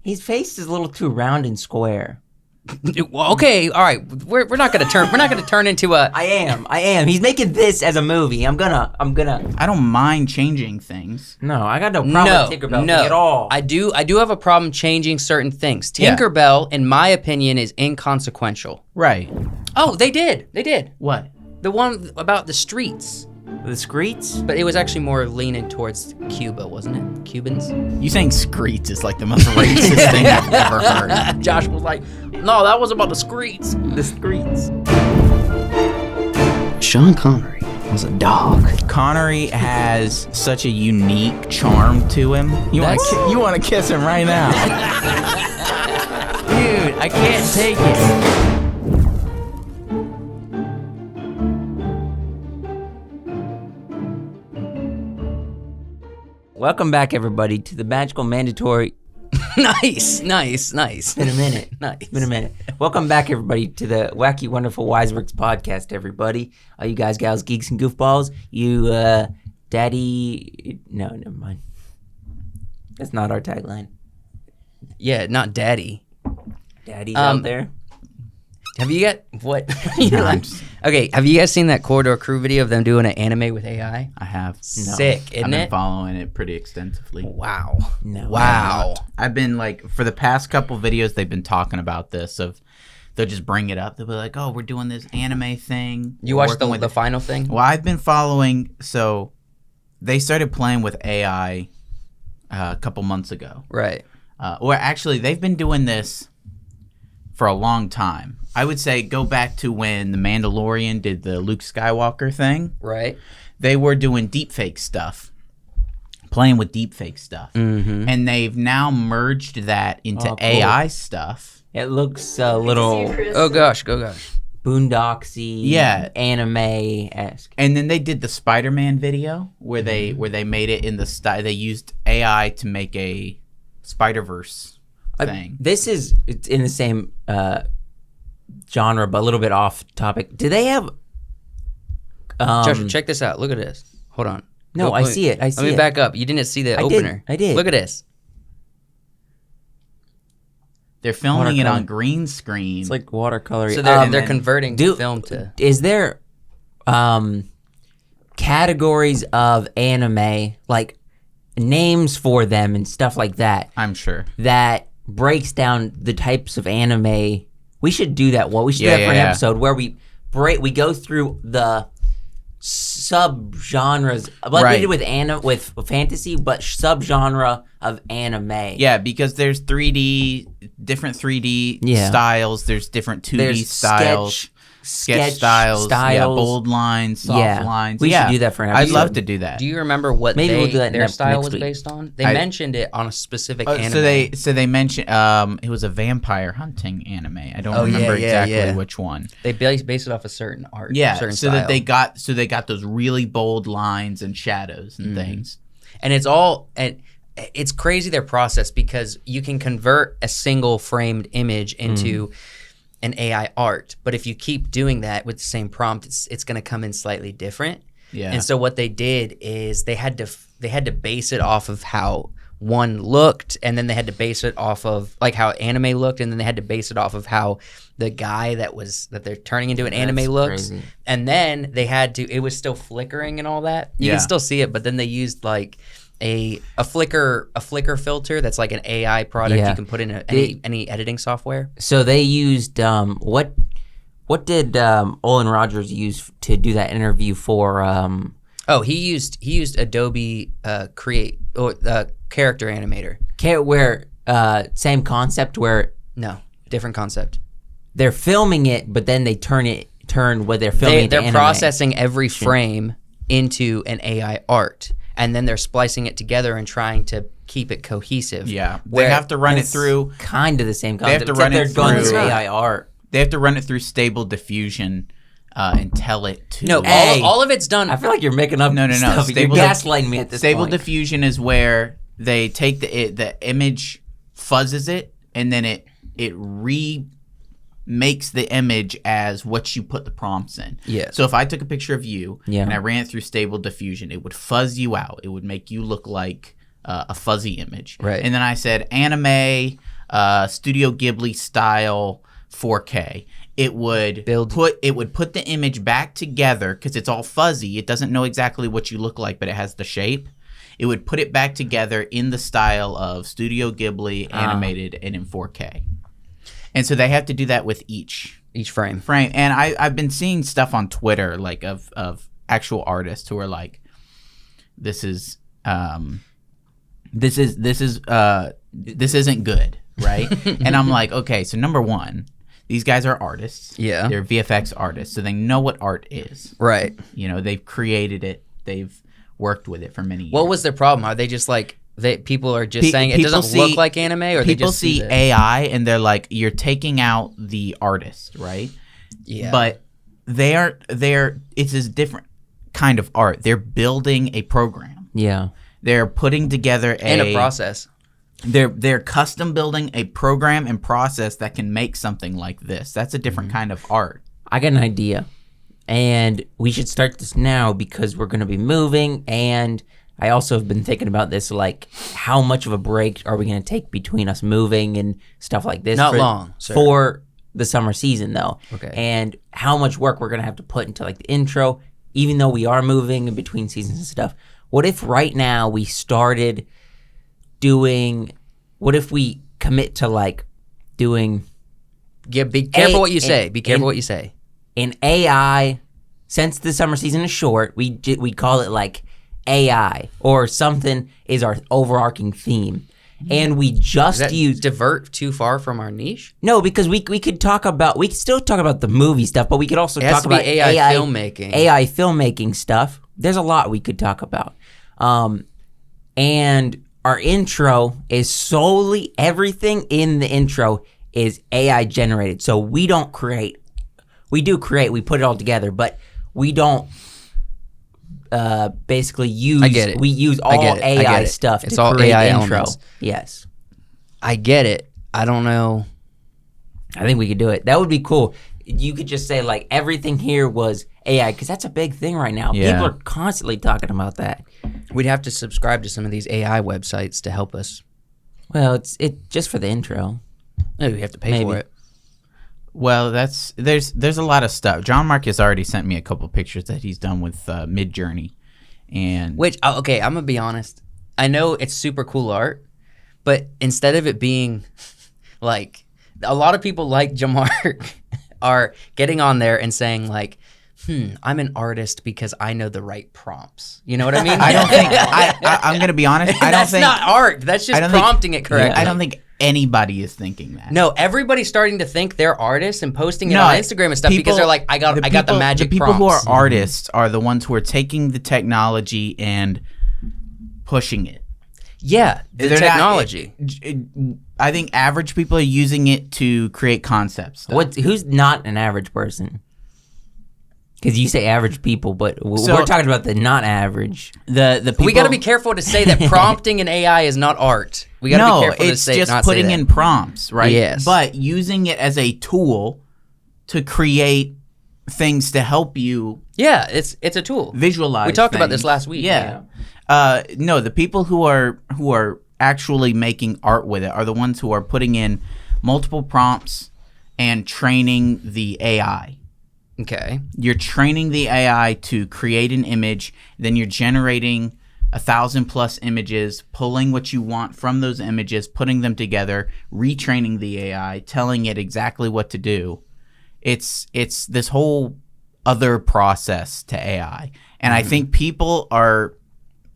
His face is a little too round and square. Well, okay, all right. We're not gonna turn into a. I am. He's making this as a movie. I'm gonna. I don't mind changing things. No, I got no problem with Tinkerbell at all. I do have a problem changing certain things. Tinkerbell, in my opinion, is inconsequential. Right. Oh, they did. What? The one about the streets. The Screets? But it was actually more leaning towards Cuba, wasn't it? Cubans? You saying Screets is like the most racist thing I've ever heard. Josh was like, no, that was about the Screets. The Screets. Sean Connery was a dog. Connery has such a unique charm to him. You want to kiss him right now. Dude, I can't take it. Welcome back, everybody, to the Magical Mandatory... Nice. It's been a minute. It's been a minute. Welcome back, everybody, to the Wacky, Wonderful Wiseworks podcast, everybody. All you guys, gals, geeks, and goofballs. You, daddy... No, never mind. That's not our tagline. Yeah, not daddy. Daddy's out there. Have you got... What? Okay, have you guys seen that Corridor Crew video of them doing an anime with AI? I have. Sick, isn't it? I've been following it pretty extensively. Wow. No. Wow. I've been like, for the past couple videos, they've been talking about this. They'll just bring it up. They'll be like, oh, we're doing this anime thing. You watched the final thing? Well, I've been following, so they started playing with AI a couple months ago. Right. Or actually, they've been doing this for a long time. I would say go back to when The Mandalorian did the Luke Skywalker thing. Right. They were doing deepfake stuff, playing with deepfake stuff. Mm-hmm. And they've now merged that into AI stuff. It looks a little... Oh, gosh. Boondocksy, anime-esque. And then they did the Spider-Man video where they made it in the style. They used AI to make a Spider-Verse thing. It's in the same genre, but a little bit off topic. Do they have... Josh, check this out. Look at this. Hold on. No, I see it. Let me back up. You didn't see the opener. I did. Look at this. They're filming it on green screen. It's like watercolor. So they're converting film to... Is there categories of anime, like names for them and stuff like that? I'm sure. That breaks down the types of anime. We should do that. Well, we should do that for an episode where we go through the subgenres, like we did with fantasy, but subgenre of anime. Yeah, because there's different 3D styles. There's different 2D styles. Sketch styles, yeah, bold lines, soft lines. We should do that for an episode. I'd love to do that. Do you remember what we'll do that their style was week. based on? They mentioned it on a specific anime. So they mentioned it was a vampire hunting anime. I don't remember exactly which one. They base it off a certain art. Yeah, certain so style. that they got those really bold lines and shadows and things. And it's crazy their process, because you can convert a single framed image into an AI art, but if you keep doing that with the same prompt, it's going to come in slightly different. Yeah. And so what they did is they had to base it off of how one looked, and then they had to base it off of like how anime looked, and then they had to base it off of how the guy that they're turning into an anime looks. Crazy. And then they had to, it was still flickering and all that. You can still see it, but then they used like a flicker filter that's like an AI product you can put in any editing software. So they used what did Olin Rogers use to do that interview for? He used Adobe Create or Character Animator. Where same concept where no, different concept. They're filming it, but then they turn what they're filming. They're processing every frame into an AI art, and then they're splicing it together and trying to keep it cohesive. Yeah, they have to run it through kind of the same concept. They have to run it through AI art. They have to run it through Stable Diffusion and tell it to. No, all of it's done. I feel like you're making up. No. Stuff. You're gaslighting me at this Stable point. Diffusion is where they take the image, fuzzes it, and then it makes the image as what you put the prompts in. Yeah. So if I took a picture of you and I ran it through Stable Diffusion, it would fuzz you out. It would make you look like a fuzzy image. Right. And then I said anime Studio Ghibli style 4K. It would put the image back together because it's all fuzzy. It doesn't know exactly what you look like, but it has the shape. It would put it back together in the style of Studio Ghibli animated and in 4K. And so they have to do that with each frame. And I've been seeing stuff on Twitter like of actual artists who are like, this isn't good, right? And I'm like, okay, so number one, these guys are artists. Yeah. They're VFX artists, so they know what art is. Right. You know, they've created it. They've worked with it for many years. What was their problem? Are they just like, people are just saying it doesn't look like anime? Or they just see AI and they're like, you're taking out the artist, right? Yeah. But it's a different kind of art. They're building a program. Yeah. They're putting together a process. They're custom building a program and process that can make something like this. That's a different kind of art. I got an idea, and we should start this now because we're going to be moving, and I also have been thinking about this, like how much of a break are we going to take between us moving and stuff like this? Not long, sir. For the summer season, though. Okay. And how much work we're going to have to put into like the intro, even though we are moving in between seasons and stuff. What if right now we started doing, what if we commit to like doing... Yeah, be careful what you say. Be careful what you say. In AI, since the summer season is short, we call it like AI or something is our overarching theme. And we just divert too far from our niche? No, because we could still talk about the movie stuff, but we could also talk about AI filmmaking. AI filmmaking stuff. There's a lot we could talk about. And our intro is solely, everything in the intro is AI generated. So we don't create. We do create, we put it all together, but we don't basically use. I get it. We use all AI stuff it's to all create AI the intro. Elements. Yes. I get it. I don't know. I think we could do it. That would be cool. You could just say like everything here was AI because that's a big thing right now. Yeah. People are constantly talking about that. We'd have to subscribe to some of these AI websites to help us. Well, it's just for the intro. Maybe we have to pay for it. Well, there's a lot of stuff. John Marcus already sent me a couple pictures that he's done with Midjourney, and okay, I'm gonna be honest. I know it's super cool art, but instead of it being like a lot of people like Jamark are getting on there and saying like, I'm an artist because I know the right prompts. You know what I mean? I don't think I'm gonna be honest. That's not art. That's just prompting it correctly. I don't think anybody is thinking that. No, everybody's starting to think they're artists and posting it on Instagram and stuff because they're like, I got the magic prompts. The people who are prompts. artists are the ones who are taking the technology and pushing it. Yeah, the technology. I think average people are using it to create concepts. Who's not an average person? Because you say average people, but we're talking about the not average. The people, we got to be careful to say that prompting in AI is not art. We got to be careful to say it's just putting in prompts, right? Yes. But using it as a tool to create things to help you. Yeah, it's a tool. Visualize. We talked about this last week. Yeah. No, the people who are actually making art with it are the ones who are putting in multiple prompts and training the AI. Okay. You're training the AI to create an image, then you're generating 1,000+ images, pulling what you want from those images, putting them together, retraining the AI, telling it exactly what to do. It's this whole other process to AI. And I think people are,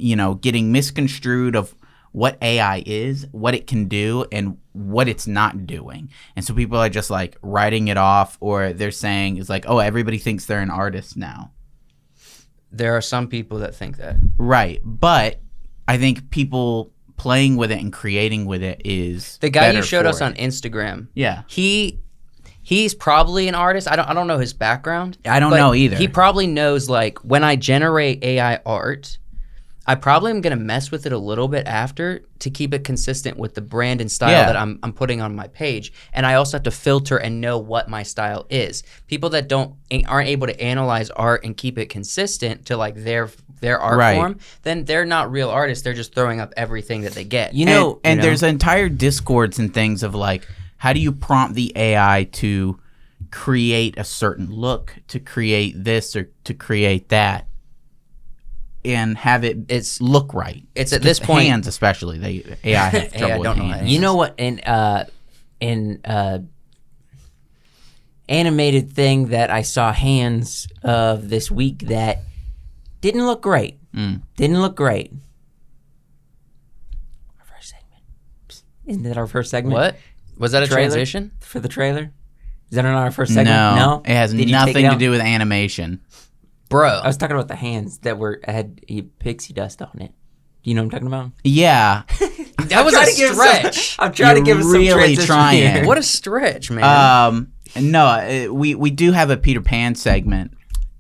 getting misconstrued of what AI is, what it can do, and what it's not doing. And so people are just like writing it off, or they're saying it's like, oh, everybody thinks they're an artist now. There are some people that think that. Right. But I think people playing with it and creating with it is the guy you showed us on Instagram. Yeah. He's probably an artist. I don't know his background. I don't know either. He probably knows, like, when I generate AI art, I probably am going to mess with it a little bit after to keep it consistent with the brand and style that I'm putting on my page. And I also have to filter and know what my style is. People that aren't able to analyze art and keep it consistent to like their their art Right. form, then they're not real artists. They're just throwing up everything that they get. And there's entire discords and things of like, how do you prompt the AI to create a certain look, to create this or to create that, and have it look right. It's at this point, hands especially. AI have trouble with hands. You know what? In animated thing that I saw hands of this week that didn't look great. Didn't look great. Our first segment. Isn't that our first segment? What? Was that a Trailer? transition? For the trailer? Is that not our first segment? No, it has Did you take nothing it to out? do with animation. Bro. I was talking about the hands that had pixie dust on it. Do you know what I'm talking about? Yeah, That was a stretch. I'm trying to give us some really transition trying. here. What a stretch, man. No, we do have a Peter Pan segment,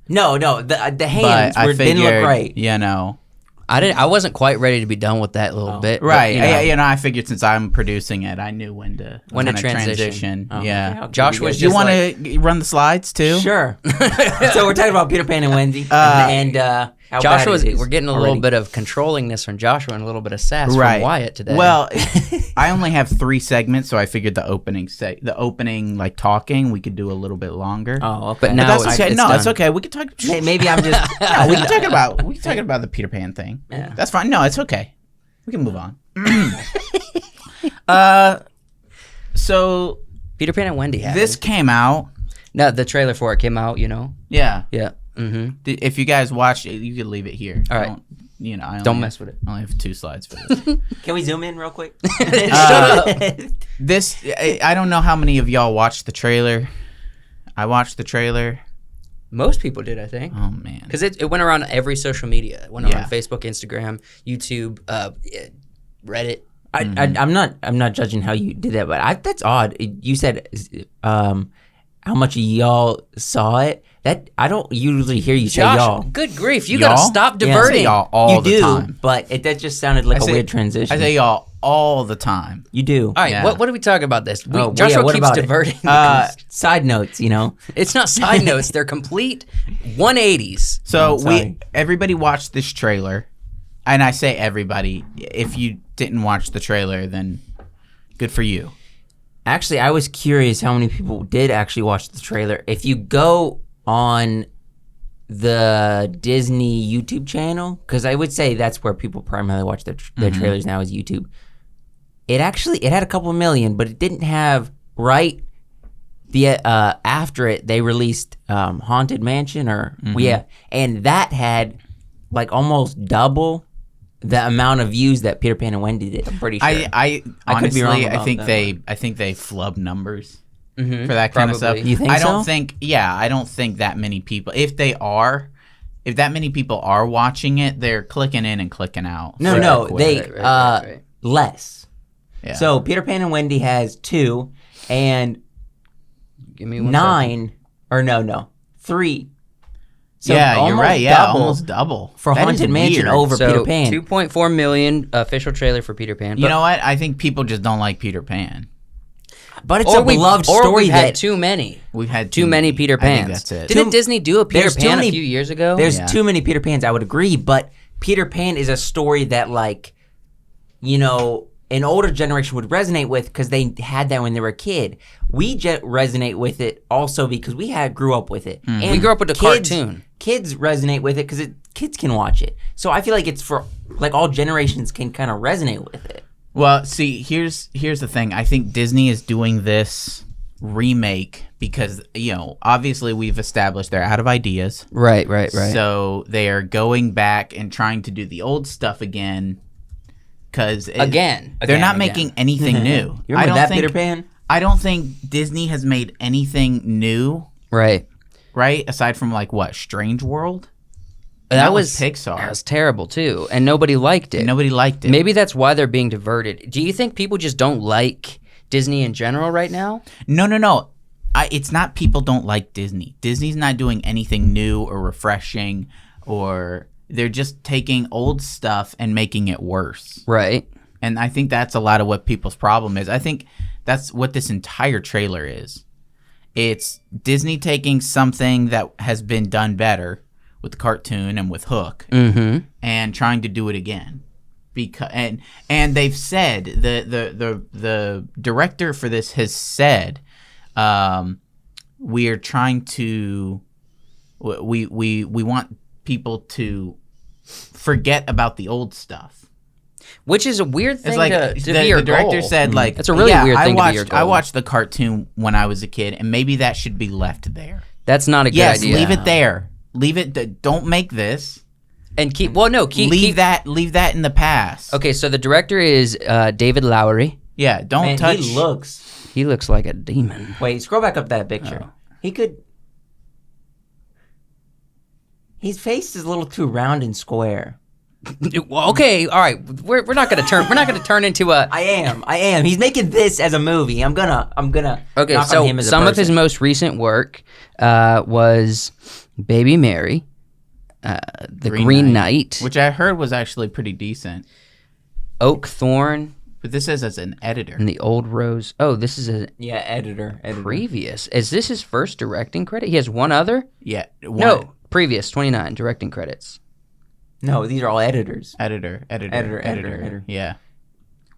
No, the hands but I didn't figured, look right. you know. I wasn't quite ready to be done with that little bit. but, Right. you know. I figured since I'm producing it, I knew when to When to kinda transition. Oh, yeah. okay, I'll give Joshua's you Do you guys- just want to run the slides too? Sure. So we're talking about Peter Pan and Wendy, and how Joshua's, bad it is we're getting a already. little bit of controllingness from Joshua and a little bit of sass Right. from Wyatt today. Well, I only have 3 segments, so I figured the opening like talking, we could do a little bit longer. Oh, okay. But now That's it's- okay. it's No, done. it's okay. We could talk. Maybe I'm just. we can talk about the Peter Pan thing. Yeah. That's fine. No, it's okay. We can move on. So Peter Pan and Wendy happened. this came out. No, the trailer for it came out, you know? Yeah. Yeah. Mm-hmm. If you guys watched it, you could leave it here. All right. Don't, you know, I only Don't have- mess with it. I only have 2 slides for this. Can we zoom in real quick? Shut up. This I don't know how many of y'all watched the trailer. I watched the trailer. Most people did, I think. Oh man. Because it went around every social media. It went Yeah. around Facebook, Instagram, YouTube, Reddit. I'm not judging how you did that, but that's odd. You said how much of y'all saw it. That I don't usually hear you say Josh, y'all. good grief. You Y'all? got to stop Yeah. I say diverting. y'all all You the do, time. but that just sounded like I a say- weird transition. I say y'all all the time. You do. All right, Yeah. what are we talking about this? Oh, Joshua what keeps about it? diverting. Side notes, you know. It's not side notes. They're complete 180s. So sorry. everybody watched this trailer, and I say everybody. If you didn't watch the trailer, then good for you. Actually, I was curious how many people did actually watch the trailer. If you go on the Disney YouTube channel, because I would say that's where people primarily watch their trailers now is YouTube. It had a couple million, but it didn't have after it they released Haunted Mansion and that had like almost double the amount of views that Peter Pan and Wendy did. I'm pretty sure. I could be honestly, wrong I about think that. I think they flub numbers Mhm, for that kind of stuff. probably. You think I don't so? think. Yeah, I don't think that many people. If that many people are watching it, they're clicking in and clicking out. No, super no, quick. they Right. less. Yeah. So Peter Pan and Wendy has 2 and Give me 1 9 or no 3. So yeah, you're almost right. Yeah, double almost double for That is Haunted Mansion weird. over So Peter Pan. 2.4 million official trailer for Peter Pan. You know what? I think people just don't like Peter Pan. But it's a beloved story we've had that too many. We've had Too many Peter I think Pans. that's it. Didn't Disney do a Peter there's too Pan many- a few years ago? there's Yeah. too many Peter Pans. I would agree, but Peter Pan is a story that, like, you know, an older generation would resonate with because they had that when they were a kid. We resonate with it also because we grew up with it. And We grew up with the cartoon. Kids resonate with it because kids can watch it. So I feel like it's for like all generations can kind of resonate with it. Well, see, here's the thing. I think Disney is doing this remake because, you know, obviously we've established they're out of ideas. Right. So they are going back and trying to do the old stuff again because they're not making anything new. You remember that Peter Pan? I don't think Disney has made anything new, Right. right? Aside from like what, Strange World? That was Pixar. That was terrible too, and nobody liked it. Nobody liked it. Maybe that's why they're being diverted. Do you think people just don't like Disney in general right now? No. It's not people don't like Disney. Disney's not doing anything new or refreshing, or they're just taking old stuff and making it worse. Right. And I think that's a lot of what people's problem is. I think that's what this entire trailer is. It's Disney taking something that has been done better, with the cartoon and with Hook, and trying to do it again. Because and they've said the director for this has said, we are trying to we want people to forget about the old stuff. Which is a weird thing to be the your director goal. said, like, it's a really weird thing to be your goal. I watched the cartoon when I was a kid, and maybe that should be left there. That's not a good idea. Leave it there. Leave it. Don't make this. And keep leave that in the past. Okay, so the director is David Lowery. Yeah, don't touch. He looks like a demon. Wait, scroll back up that picture. His face is a little too round and square. Well, okay, all right. We're not gonna turn into a. I am. He's making this as a movie. I'm gonna. Okay, knock so on him as a some of his person. most recent work was Baby Mary, The Green Knight, which I heard was actually pretty decent. Oak Thorn, But this says as an editor. and The Old Rose. Oh, this is a editor. previous. Is this his first directing credit? He has one other. Yeah. No, previous 29 directing credits. No, these are all editors. Editor. Yeah.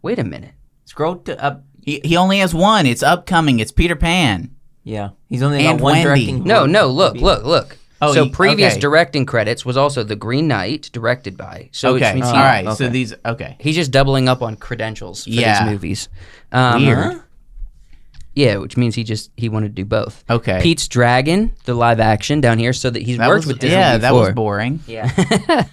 Wait a minute. Scroll to up. He only has one. It's upcoming. It's Peter Pan. Yeah, he's only And got one Wendy. directing. No, look. Oh, so previous okay. directing credits was also The Green Knight, directed by. So Okay. which means All right. okay. So these. Okay. he's just doubling up on credentials for Yeah. these movies. Weird. Yeah, which means he wanted to do both. Okay. Pete's Dragon, the live action down here, so that he's That worked was, with Disney yeah, before. that was boring. Yeah.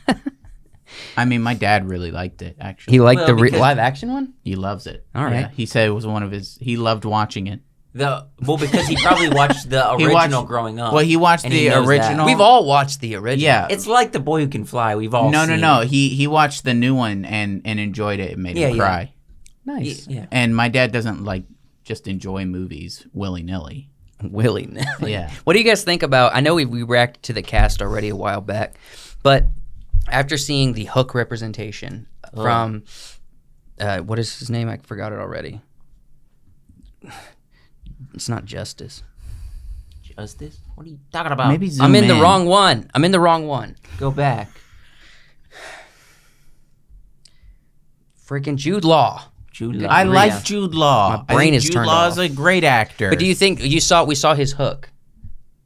I mean, my dad really liked it. Actually, He liked Well, the because- live action one. he loves it. All right. Yeah, he said it was one of his. He loved watching it. Because he probably watched the He original watched- growing up. Well, he watched and the he knows that. original. We've all watched the original. Yeah. It's like The Boy Who Can Fly. We've all seen No. it. He watched the new one and enjoyed it. It made him Yeah. cry. Nice. Yeah. And my dad doesn't like just enjoy movies willy nilly. Willy nilly. Yeah. What do you guys think about? I know we reacted to the cast already a while back, but after seeing the Hook representation from what is his name? I forgot it already. It's not Justice. Justice? What are you talking about? Maybe zoom I'm in the wrong one. Go back. Freaking Jude Law. Jude Law. I like Yeah. Jude Law. My brain I think is Jude turned Law off. is a great actor. But do you think we saw his Hook?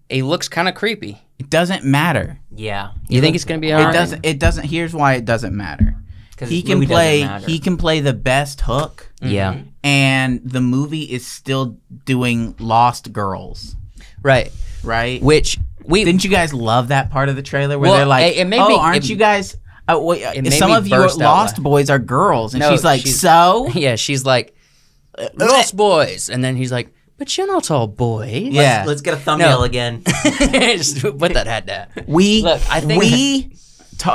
He looks kind of creepy. It doesn't matter. Yeah. You think it's gonna be It alright? doesn't. Here's why it doesn't matter. 'Cause He this can movie play. doesn't matter. He can play the best Hook, Yeah. and the movie is still doing Lost Girls, Right. right? Which Didn't you guys love that part of the trailer where Well, they're like, it made "Oh, me- aren't it- you guys? made Some me of your burst out Lost laughing. boys are girls," and No, she's like, she's- "So." yeah, she's like Lost Boys, and then he's like, but you're not all boys. Yeah. Let's get a thumbnail No. again. Just put that hat down. We I think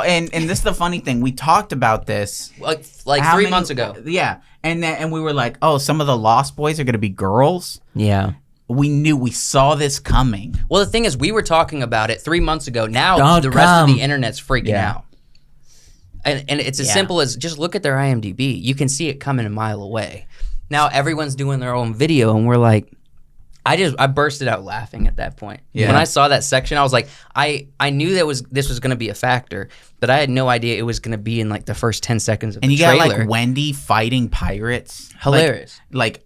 and this is the funny thing. We talked about this like how 3 many- months ago. Yeah, and we were like, "Oh, some of the Lost Boys are going to be girls." Yeah. We saw this coming. Well, the thing is, we were talking about it 3 months ago. Now Don't the rest of come. the internet's freaking Yeah. out. And it's as Yeah. simple as just look at their IMDb. You can see it coming a mile away. Now everyone's doing their own video, and we're like, I bursted out laughing at that point. Yeah. When I saw that section, I was like, I knew this was going to be a factor, but I had no idea it was going to be in like the first 10 seconds of And the you got trailer. like Wendy fighting pirates. Hilarious.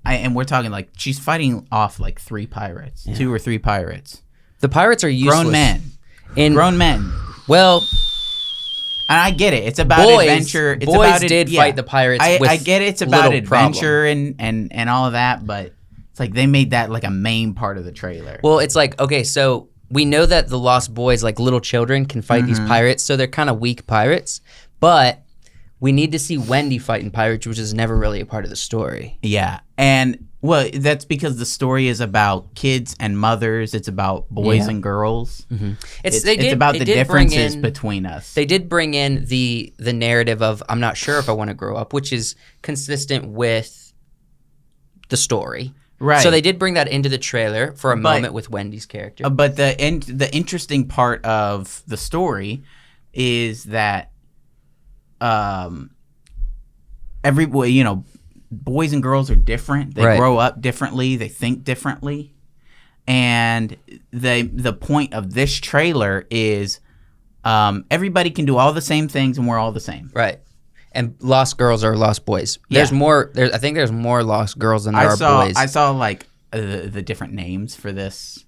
And we're talking like she's fighting off like 3 pirates, 2 or 3 pirates, The pirates are useless. grown men, In, grown men. Well, And I get it. It's about boys, adventure. It's boys about did fight the pirates. I with get it's about little problem. adventure and all of that, but it's like they made that like a main part of the trailer. Well, it's like, okay, so we know that the Lost Boys, like little children, can fight these pirates, so they're kind of weak pirates. But we need to see Wendy fighting pirates, which is never really a part of the story. Yeah, and well, that's because the story is about kids and mothers. It's about boys Yeah. and girls. It's about the differences between us. They did bring in the narrative of I'm not sure if I want to grow up, which is consistent with the story. Right. So they did bring that into the trailer for a moment with Wendy's character. But the interesting part of the story is that boys and girls are different. They Right. grow up differently. They think differently. And the point of this trailer is everybody can do all the same things and we're all the same. Right. And lost girls are lost boys. There's more. I think there's more lost girls than there are boys. I saw like the different names for this.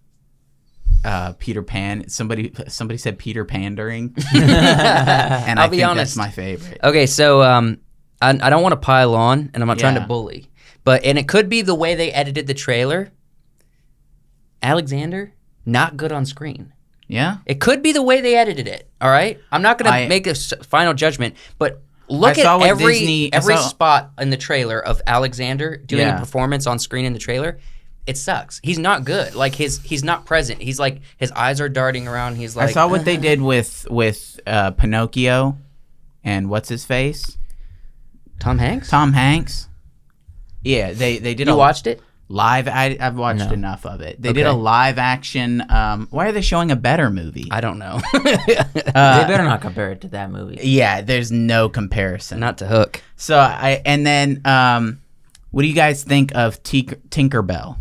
Peter Pan. Somebody said Peter Pandering, and I'll be honest, that's my favorite. Okay, so I don't want to pile on, and I'm not trying to bully, and it could be the way they edited the trailer. Alexander, not good on screen. Yeah, it could be the way they edited it. All right, I'm not going to make a final judgment, but look at every spot in the trailer of Alexander doing a performance on screen in the trailer. It sucks. He's not good. Like he's not present. He's like his eyes are darting around. He's like I saw what they did with Pinocchio, and what's his face? Tom Hanks. Tom Hanks. Yeah, they did. You watched it? Live. I've watched enough of it. They did a live action. Why are they showing a better movie? I don't know. They better not compare it to that movie. Yeah, there's no comparison. Not to Hook. So what do you guys think of Tinkerbell?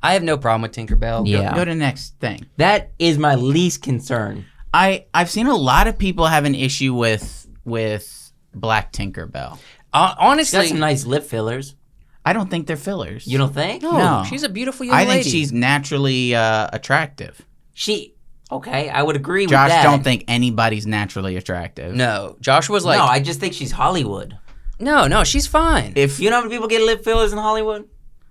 I have no problem with Tinkerbell. Yeah. Go to the next thing. That is my least concern. I've seen a lot of people have an issue with Black Tinkerbell. Honestly, She's got some nice lip fillers. I don't think they're fillers. You don't think? No. She's a beautiful young lady. I think she's naturally attractive. Okay, I would agree with Josh that. don't think anybody's naturally attractive. No. Josh was like... No, I just think she's Hollywood. No, she's fine. If You know how many people get lip fillers in Hollywood?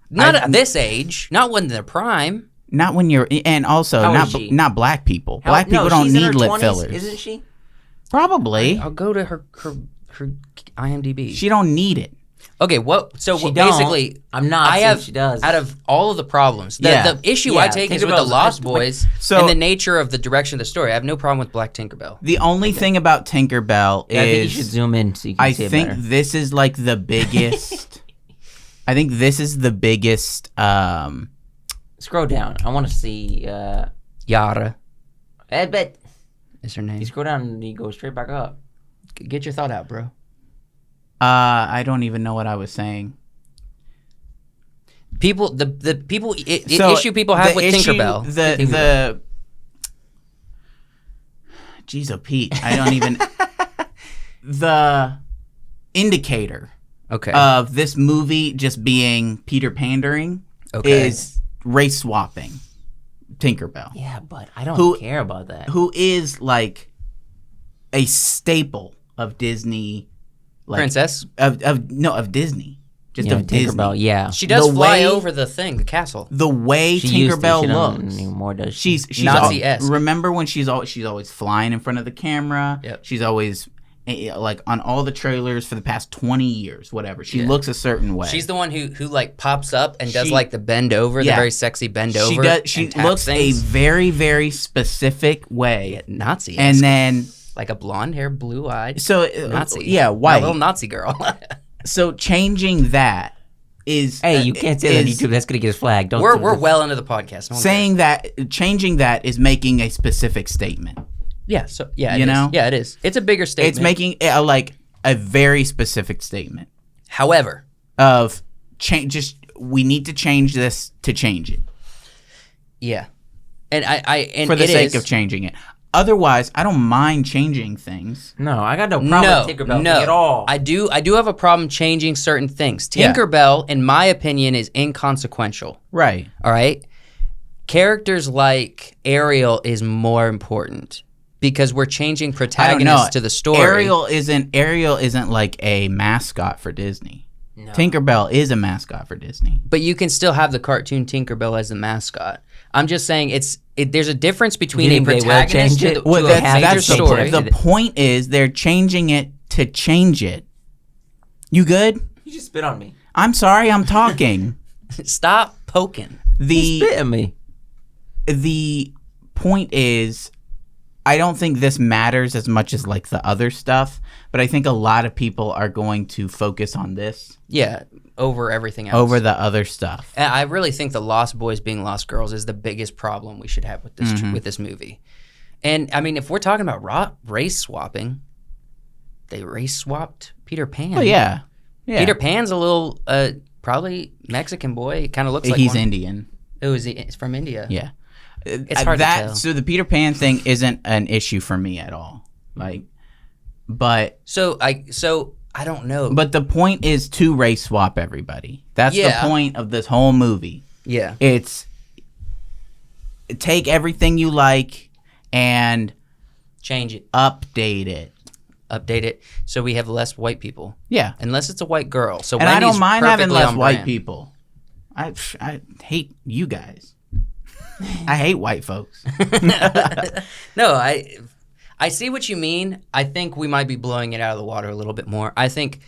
Not at this age. Not when they're prime. Not when you're... And also, How old is she? not black people. Black people don't she's in her need lip 20s, fillers. Isn't she? Probably. I'll go to her IMDb. She don't need it. Okay, basically, I'm not saying she does. Out of all of the problems, the issue I take is with the Lost Boys and the nature of the direction of the story. I have no problem with Black Tinkerbell. The only thing about Tinkerbell is... I think you should zoom in so you can see it better. This is like the biggest... I think this is the biggest... Scroll down. I want to see... Yara but is her name. you scroll down and you go straight back up. Get your thought out, bro. I don't even know what I was saying. People, issue people have with Tinkerbell. Jeez, oh Pete, I don't even. The indicator of this movie just being Peter Pandering is race swapping Tinkerbell. Yeah, but I don't care about that. Who is like a staple of Disney. Like, Princess? Of Disney. Just of Disney. Tinkerbell, yeah. She does fly over the castle. The way Tinkerbell looks. Anymore, does she? She's Nazi-esque. Remember when she's always flying in front of the camera? Yep. She's always like on all the trailers for the past 20 years, whatever. She looks a certain way. She's the one who like pops up and does like the bend over, the very sexy bend over. She looks a very, very specific way. Nazi-esque. And then like a blonde hair, blue eyed. So Nazi. Yeah, white. A little Nazi girl. So changing that is you can't say that on YouTube. That's gonna get us flagged. We're well into the podcast. Saying that, changing that is making a specific statement. Yeah. So yeah, it is. It's a bigger statement. It's making like a very specific statement. However, of change. Just we need to change this to change it. Yeah, and for the sake of changing it. Otherwise, I don't mind changing things. No, I got no problem with Tinkerbell at all. I do have a problem changing certain things. Tinkerbell, in my opinion, is inconsequential. Right. All right? Characters like Ariel is more important because we're changing protagonists to the story. Ariel isn't like a mascot for Disney. No. Tinkerbell is a mascot for Disney. But you can still have the cartoon Tinkerbell as a mascot. I'm just saying there's a difference between a protagonist to a major story. The point is they're changing it to change it. You good? You just spit on me. I'm sorry, I'm talking. Stop poking. You spit at me. The point is, I don't think this matters as much as like the other stuff, but I think a lot of people are going to focus on this. Yeah, over everything else. Over the other stuff. And I really think the Lost Boys being Lost Girls is the biggest problem we should have with this with this movie. And I mean, if we're talking about race swapping, they race swapped Peter Pan. Oh yeah. Peter Pan's a little probably Mexican boy. He kind of looks like he's Indian. It's from India. Yeah. It's hard to tell. So the Peter Pan thing isn't an issue for me at all. But I don't know. But the point is to race swap everybody. That's the point of this whole movie. Yeah. It's take everything you like and change it. Update it. So we have less white people. Yeah. Unless it's a white girl. So and Wendy's I don't mind having perfectly less on white brand. people. I hate you guys. I hate white folks. No, I see what you mean. I think we might be blowing it out of the water a little bit more. I think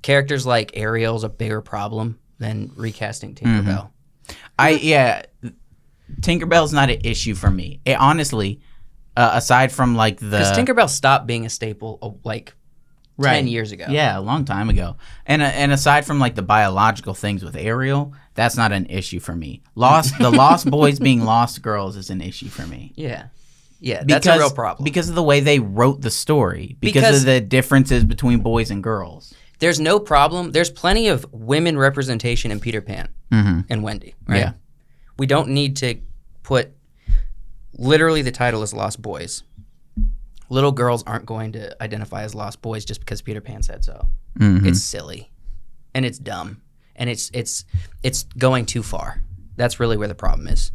characters like Ariel's a bigger problem than recasting Tinkerbell. Tinkerbell's not an issue for me. It honestly, aside from like the because Tinkerbell stopped being a staple 10 years ago. Yeah, a long time ago. And aside from like the biological things with Ariel, that's not an issue for me. The Lost Boys being Lost Girls is an issue for me. Yeah. Yeah, that's a real problem. Because of the way they wrote the story. Because of the differences between boys and girls. There's no problem. There's plenty of women representation in Peter Pan and Wendy, right? Yeah. We don't need to put literally the title is Lost Boys. Little girls aren't going to identify as Lost Boys just because Peter Pan said so. It's silly and it's dumb and it's going too far. That's really where the problem is.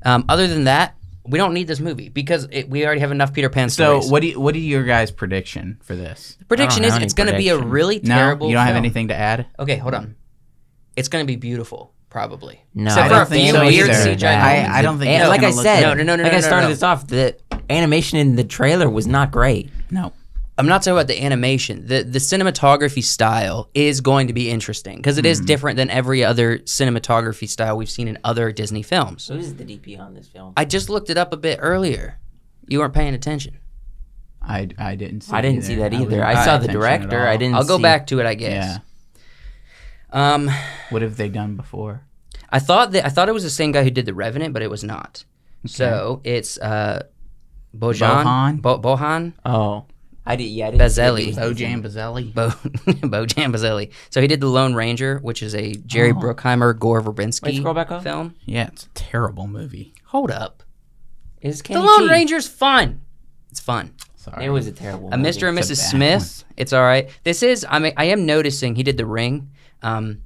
Other than that, we don't need this movie because we already have enough Peter Pan stories. So what are your guys' prediction for this? The prediction is it's going to be a really terrible No? You don't have film. anything to add? Okay, hold on. It's going to be beautiful, probably. No, Except I for don't a think few so weird either. CGI moments. I don't think And it's like gonna I look said, good. No, like I started this off, the animation in the trailer was not great. No. I'm not talking about the animation. The cinematography style is going to be interesting because it is different than every other cinematography style we've seen in other Disney films. So who's the DP on this film? I just looked it up a bit earlier. You weren't paying attention. I didn't see I didn't see that either. wasn't I paying saw the attention at director. all. I didn't I'll go see- back to it, I guess. Yeah. What have they done before? I thought it was the same guy who did The Revenant, but it was not. Okay. So it's Bojan. Bohan? Oh. I didn't Bazzelli. Bojan Bazzelli? Bojan Bazzelli. So he did The Lone Ranger, which is a Jerry Bruckheimer, Gore Verbinski Wait, scroll back up. film. Yeah, it's a terrible movie. Hold up. Is The Lone Ranger's fun. It's fun. Sorry. It was a terrible A movie. Mr. and It's a Mrs. bad Smith. It's all right. I am noticing he did The Ring in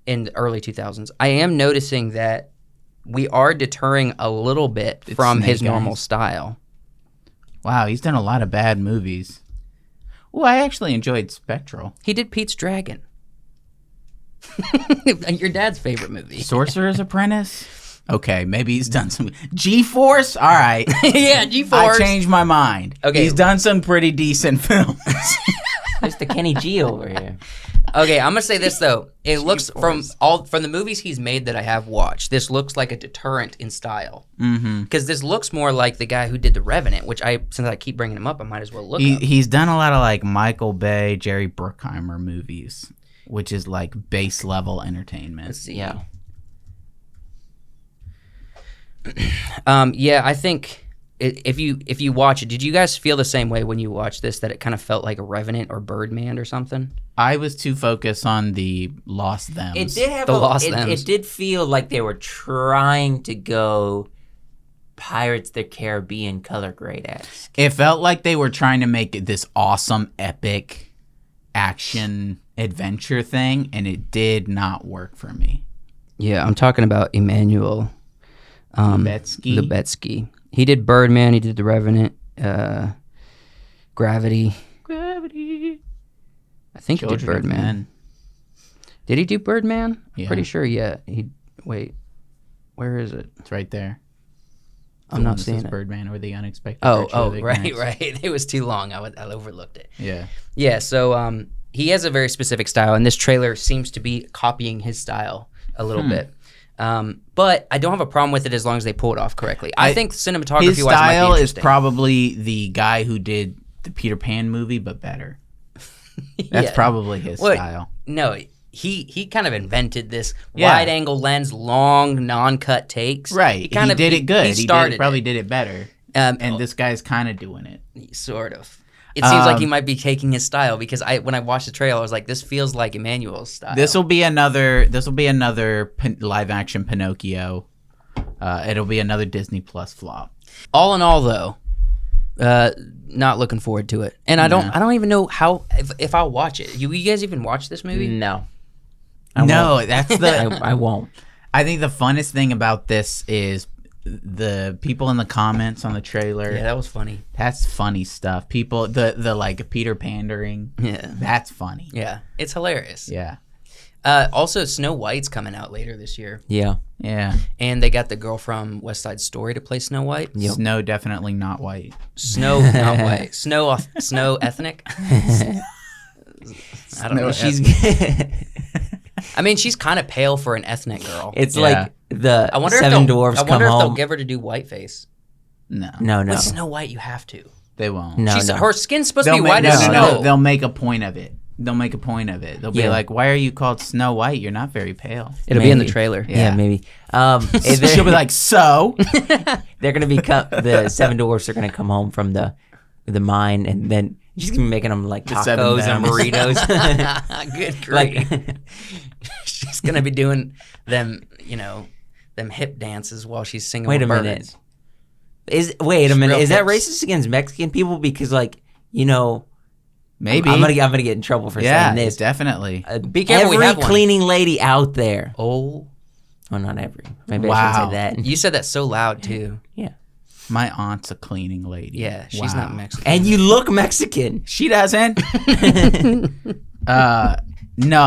the early 2000s. I am noticing that we are deterring a little bit from his Snake normal Eyes. style. Wow, he's done a lot of bad movies. Oh, I actually enjoyed Spectral. He did Pete's Dragon. Your dad's favorite movie. Sorcerer's Apprentice? Okay, maybe he's done some... G-Force? All right. Yeah, I G-Force. changed my mind. Okay. He's done some pretty decent films. There's the Kenny G over here. Okay, I'm gonna say this though. It looks from the movies he's made that I have watched. This looks like a deterrent in style. Because this looks more like the guy who did The Revenant, which since I keep bringing him up, I might as well look up. He's done a lot of like Michael Bay, Jerry Bruckheimer movies, which is like base level entertainment. Let's see. Yeah. Yeah, I think if you watch it, did you guys feel the same way when you watched this, that it kind of felt like a Revenant or Birdman or something? I was too focused on the Lost Thems. It did have The Lost it Thems. did feel like they were trying to go Pirates of the Caribbean color grade-esque. It felt like they were trying to make it this awesome, epic action adventure thing, and it did not work for me. Yeah, I'm talking about Emmanuel Lubetsky? Lubetsky. He did Birdman. He did The Revenant. Gravity. I think he did Children of Birdman. Men. Did he do Birdman? Yeah. Pretty sure. Yeah. Wait. Where is it? It's right there. I'm not seeing it. Birdman or the Unexpected. Virtue Oh, of Ignorance. right. It was too long. I overlooked it. Yeah. Yeah. So he has a very specific style, and this trailer seems to be copying his style a little bit. But I don't have a problem with it as long as they pull it off correctly. I think cinematography-wise, His it might be style is interesting. probably the guy who did the Peter Pan movie, but better. That's Yeah. probably his Well, style. No, he kind of invented this Yeah. wide-angle lens, long, non-cut takes. Right. He did it good. He started probably it. did it better. And And this guy's kind of doing it. sort of. It seems like he might be taking his style because when I watched the trailer, I was like, this feels like Emmanuel's style. This will be another live action Pinocchio. It'll be another Disney Plus flop. All in all, though, not looking forward to it. And I don't even know how if I'll watch it. You guys even watch this movie? No. That's the. I won't. I think the funnest thing about this is the people in the comments on the trailer. Yeah, that was funny. That's funny stuff. People, the like Peter pandering. Yeah, that's funny. Yeah, it's hilarious. Yeah. Also, Snow White's coming out later this year. Yeah. Yeah. And they got the girl from West Side Story to play Snow White. Yep. Snow definitely not white. Snow not white. Snow ethnic. I don't know. I mean, she's kind of pale for an ethnic girl. It's like the I wonder Seven if Dwarfs I come wonder if home. they'll give her to do whiteface. No. With Snow White, you have to. They won't. No, Her skin's supposed to They'll be white as snow. They'll make a point of it. They'll be like, "Why are you called Snow White? You're not very pale." It'll be in the trailer. Yeah, maybe. She'll be like, "So." They're gonna be the Seven Dwarfs are gonna come home from the mine, and then she's gonna be making them like tacos and burritos. Good grief. She's gonna be doing them, them hip dances while she's singing. Wait a birds. minute. Is that hips. racist against Mexican people? Because maybe I'm gonna get in trouble for saying this. Definitely. Be careful. Every we have one. cleaning lady out there. Oh, well, not every. Maybe I shouldn't say that. You said that so loud too. Yeah. My aunt's a cleaning lady. Yeah, she's not Mexican. And you look Mexican. She doesn't. No,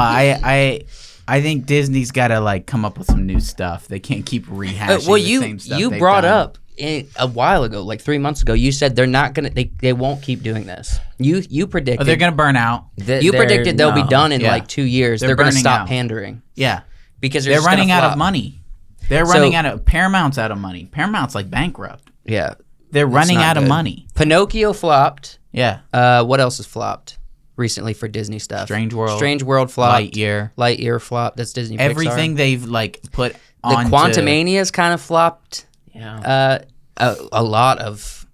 I think Disney's got to come up with some new stuff. They can't keep rehashing the same stuff. You brought up a while ago, like 3 months ago. You said they're not gonna. They won't keep doing this. You predicted. they're gonna burn out. You predicted they'll be done in like 2 years. They're gonna stop out. pandering. Yeah, because they're running out of money. They're running out of Paramount's out of money. Paramount's bankrupt. Yeah, they're running out of money. Pinocchio flopped. Yeah. What else has flopped recently for Disney stuff? Strange World flopped. Lightyear flopped. That's Disney. Everything Pixar. They've put the on. Quantumania's kind of flopped. Yeah. A lot of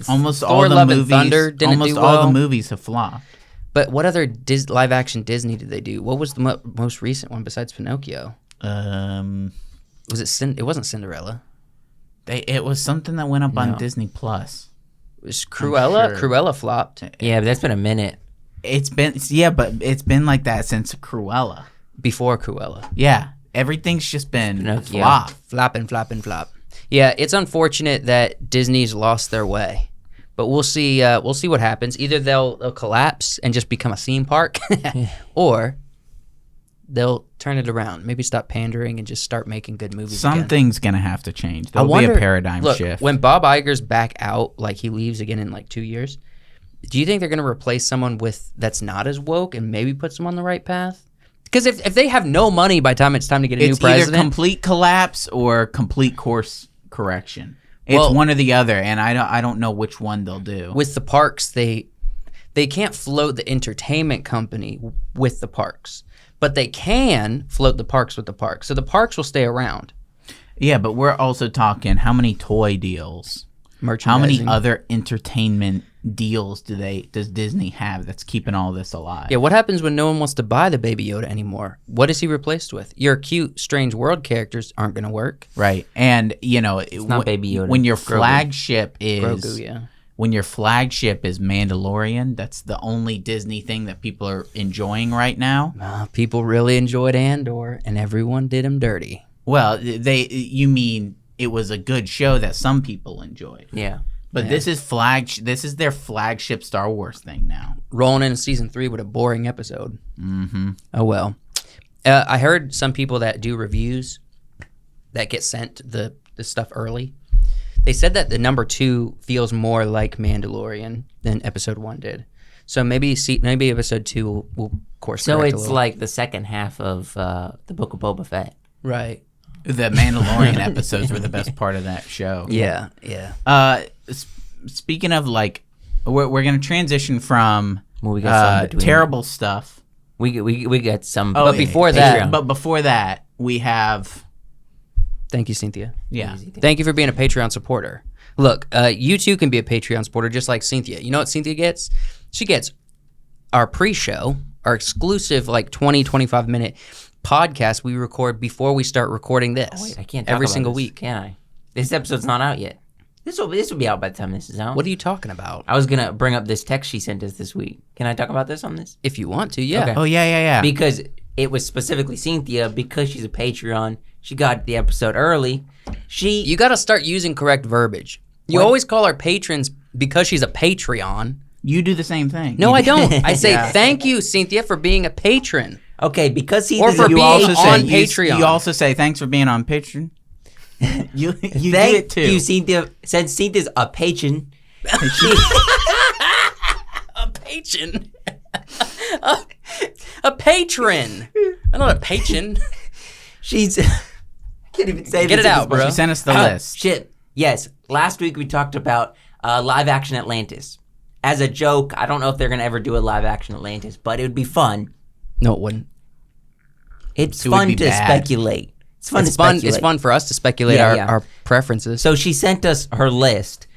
almost Thor, all the Love movies. and Thunder didn't almost do all well. the movies have flopped. But what other live action Disney did they do? What was the most recent one besides Pinocchio? Was it? It wasn't Cinderella. It was something that went up on Disney Plus. It was Cruella. Sure. Cruella flopped. Yeah, but that's been a minute. But it's been like that since Cruella. Before Cruella. Yeah, everything's just been flop. Flop. Yeah, it's unfortunate that Disney's lost their way, but we'll see. We'll see what happens. Either they'll collapse and just become a theme park, or they'll turn it around. Maybe stop pandering and just start making good movies. Something's gonna have to change. There'll be a paradigm shift. When Bob Iger's back out, like he leaves again in like 2 years, do you think they're gonna replace someone that's not as woke and maybe puts them on the right path? Because if they have no money by the time it's time to get a new president, it's either complete collapse or complete course correction. It's one or the other, and I don't know which one they'll do. With the parks, they can't float the entertainment company with the parks, but they can float the parks with the parks. So the parks will stay around. Yeah, but we're also talking how many toy deals, how many other entertainment deals does Disney have that's keeping all this alive? Yeah, what happens when no one wants to buy the Baby Yoda anymore? What is he replaced with? Your cute Strange World characters aren't going to work. Right. And it's not Baby Yoda. When your flagship is Grogu, yeah. When your flagship is Mandalorian, that's the only Disney thing that people are enjoying right now. People really enjoyed Andor, and everyone did him dirty. Well, you mean it was a good show that some people enjoyed. Yeah. But this is their flagship Star Wars thing now. Rolling into season 3 with a boring episode. Mm-hmm. Oh well. I heard some people that do reviews that get sent the stuff early. They said that the number 2 feels more like Mandalorian than episode 1 did. So maybe episode 2 will course correct. So a it's little. like the second half of the Book of Boba Fett. Right. The Mandalorian episodes were the best part of that show. Yeah, yeah. Speaking of we're gonna transition from we got some terrible stuff. We got some. But before that, we have. Thank you, Cynthia. Yeah. Thank you for being a Patreon supporter. Look, you too can be a Patreon supporter just like Cynthia. You know what Cynthia gets? She gets our pre-show, our exclusive 20, 25-minute podcast we record before we start recording this. Oh, wait, I can't talk every about single this, week. can I? This episode's not out yet. This will be out by the time this is out. What are you talking about? I was gonna bring up this text she sent us this week. Can I talk about this on this? If you want to, yeah. Okay. Oh yeah. Because it was specifically Cynthia, because she's a Patreon. She got the episode early. You got to start using correct verbiage. You always call our patrons because she's a Patreon. You do the same thing. No, I don't. I say thank you, Cynthia, for being a patron. Okay, because Or for being on Patreon. You also say thanks for being on Patreon. you do Thank it too. you, Cynthia. Since Cynthia's a patron, A patron. A patron. I'm not a patron. she's. I can't even say Get this it in out, this bro. She sent us the list. Shit. Yes. Last week we talked about live action Atlantis. As a joke, I don't know if they're gonna ever do a live action Atlantis, but it would be fun. No, it wouldn't. It's It would fun be to bad. speculate. It's fun to It's speculate. fun for us to speculate our preferences. So she sent us her list.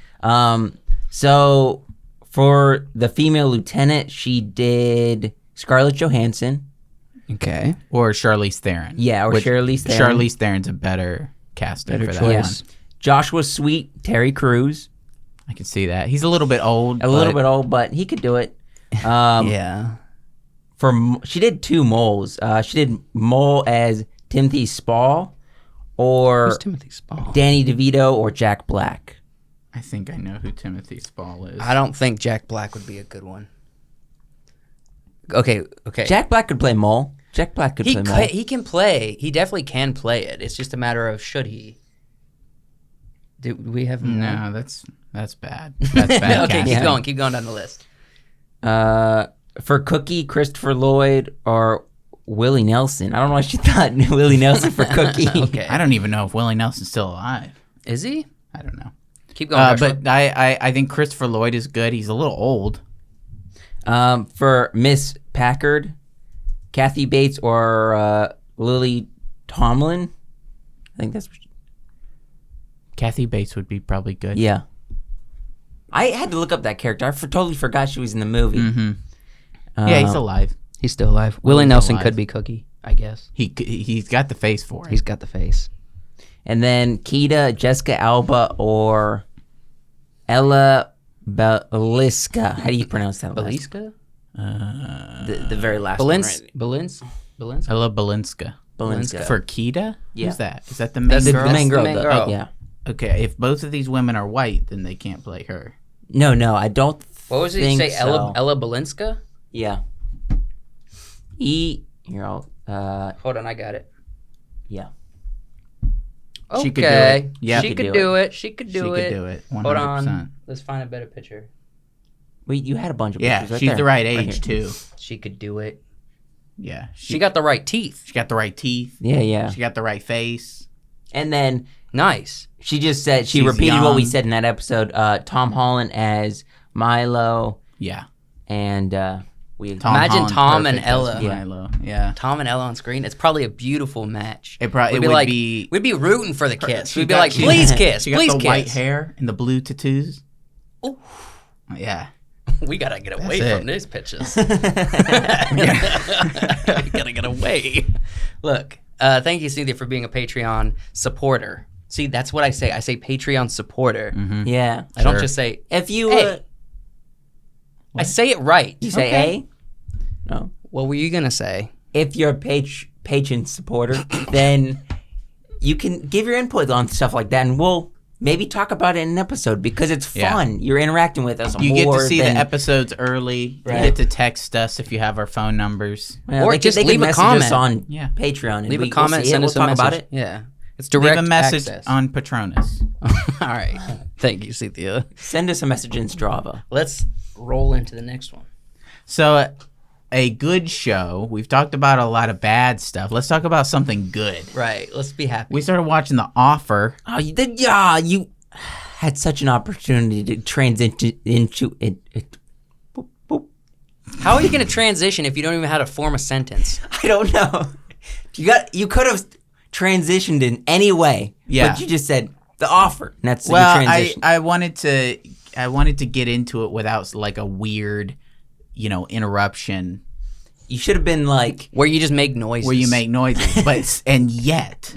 So for the female lieutenant, she did Scarlett Johansson. Okay. Or Charlize Theron. Yeah, or Charlize Theron. Charlize Theron's a better casting Better for choice. that one. Joshua Sweet, Terry Crews. I can see that. He's a little bit old. A little bit old, but he could do it. Yeah. She did two moles. She did Mole as Timothy Spall, or Who's Timothy Spall? Danny DeVito, or Jack Black. I think I know who Timothy Spall is. I don't think Jack Black would be a good one. Okay. Jack Black could play Mole. Jack Black could play Mole. He can play. He definitely can play it. It's just a matter of should he. Do we have No, that's bad. That's bad. Okay, casting. keep going down the list. For Cookie, Christopher Lloyd, or Willie Nelson. I don't know why she thought Willie Nelson for Cookie. Okay. I don't even know if Willie Nelson's still alive. Is he? I don't know. Keep going. Joshua. But I think Christopher Lloyd is good. He's a little old. For Miss Packard, Kathy Bates, or Lily Tomlin. I think that's. Kathy Bates would be probably good. Yeah. I had to look up that character. I totally forgot she was in the movie. Mm-hmm. Yeah, he's alive. He's still alive. Willie Willie's Nelson alive. could be Cookie, I guess. He's got the face for it. He's got the face. And then Keita, Jessica Alba, or Ella Beliska. How do you pronounce that? Beliska? The very last one, right? Balinska? Ella Balinska. Beliska. For Keita? Yeah. Who's that? Is that the main The girl? main girl. the main girl. Yeah. Okay, if both of these women are white, then they can't play her. No, I don't. What was it? think Say so. Ella Balinska? Yeah. Here, I'll. Hold on, I got it. Yeah. Okay. She could do it. Yeah. She could do it. She could She do could it. do it. 100%. Hold on. Let's find a better picture. Wait, you had a bunch of Yeah, pictures right she's there. the right Right age here. too. She could do it. Yeah, She got the right teeth. she got the right teeth. Yeah. She got the right face. And then Nice. she just said she She's repeated what we young. said in that episode. Tom Holland as Milo, Yeah. and we. Imagine Holland Tom and perfect as Ella. Yeah. Milo. Yeah. Tom and Ella on screen. It's probably a beautiful match. It probably We'd would like, be. We'd be rooting for the kiss. She We'd be got- like, she- please kiss, She got please the kiss. white hair and the blue tattoos. Ooh. Yeah. We gotta get away That's from it. these pitches. We gotta get away. Look, thank you, Cynthia, for being a Patreon supporter. See, that's what I say. I say Patreon supporter. Yeah. I don't Sure. just say. If you Hey. I say it right. you say Okay. A, no. What were you gonna say? If you're a patron supporter, then you can give your input on stuff like that, and we'll maybe talk about it in an episode because it's Yeah. fun. You're interacting with us. You get more to see than, the episodes early. Right. You get to text us if you have our phone numbers. Well, Or they just could leave a message comment. us on Yeah. Patreon. And Leave a we'll comment, see it. send We'll us a talk message. about it. Yeah, it's direct Leave a message access. on Patronus. All right, thank you, Cynthia. Send us a message in Strava. Let's roll into the next one. So, a good show. We've talked about a lot of bad stuff. Let's talk about something good. Right, let's be happy. We started watching The Offer. Oh, you did. Yeah, you had such an opportunity to transition into it. Boop, boop. How are you going to transition if you don't even know how to form a sentence? I don't know. You could have transitioned in any way. Yeah. But you just said the offer. And that's Well, your transition. I wanted to get into it without like a weird, interruption. You should have been like where you just make noises. Where you make noises, but and yet,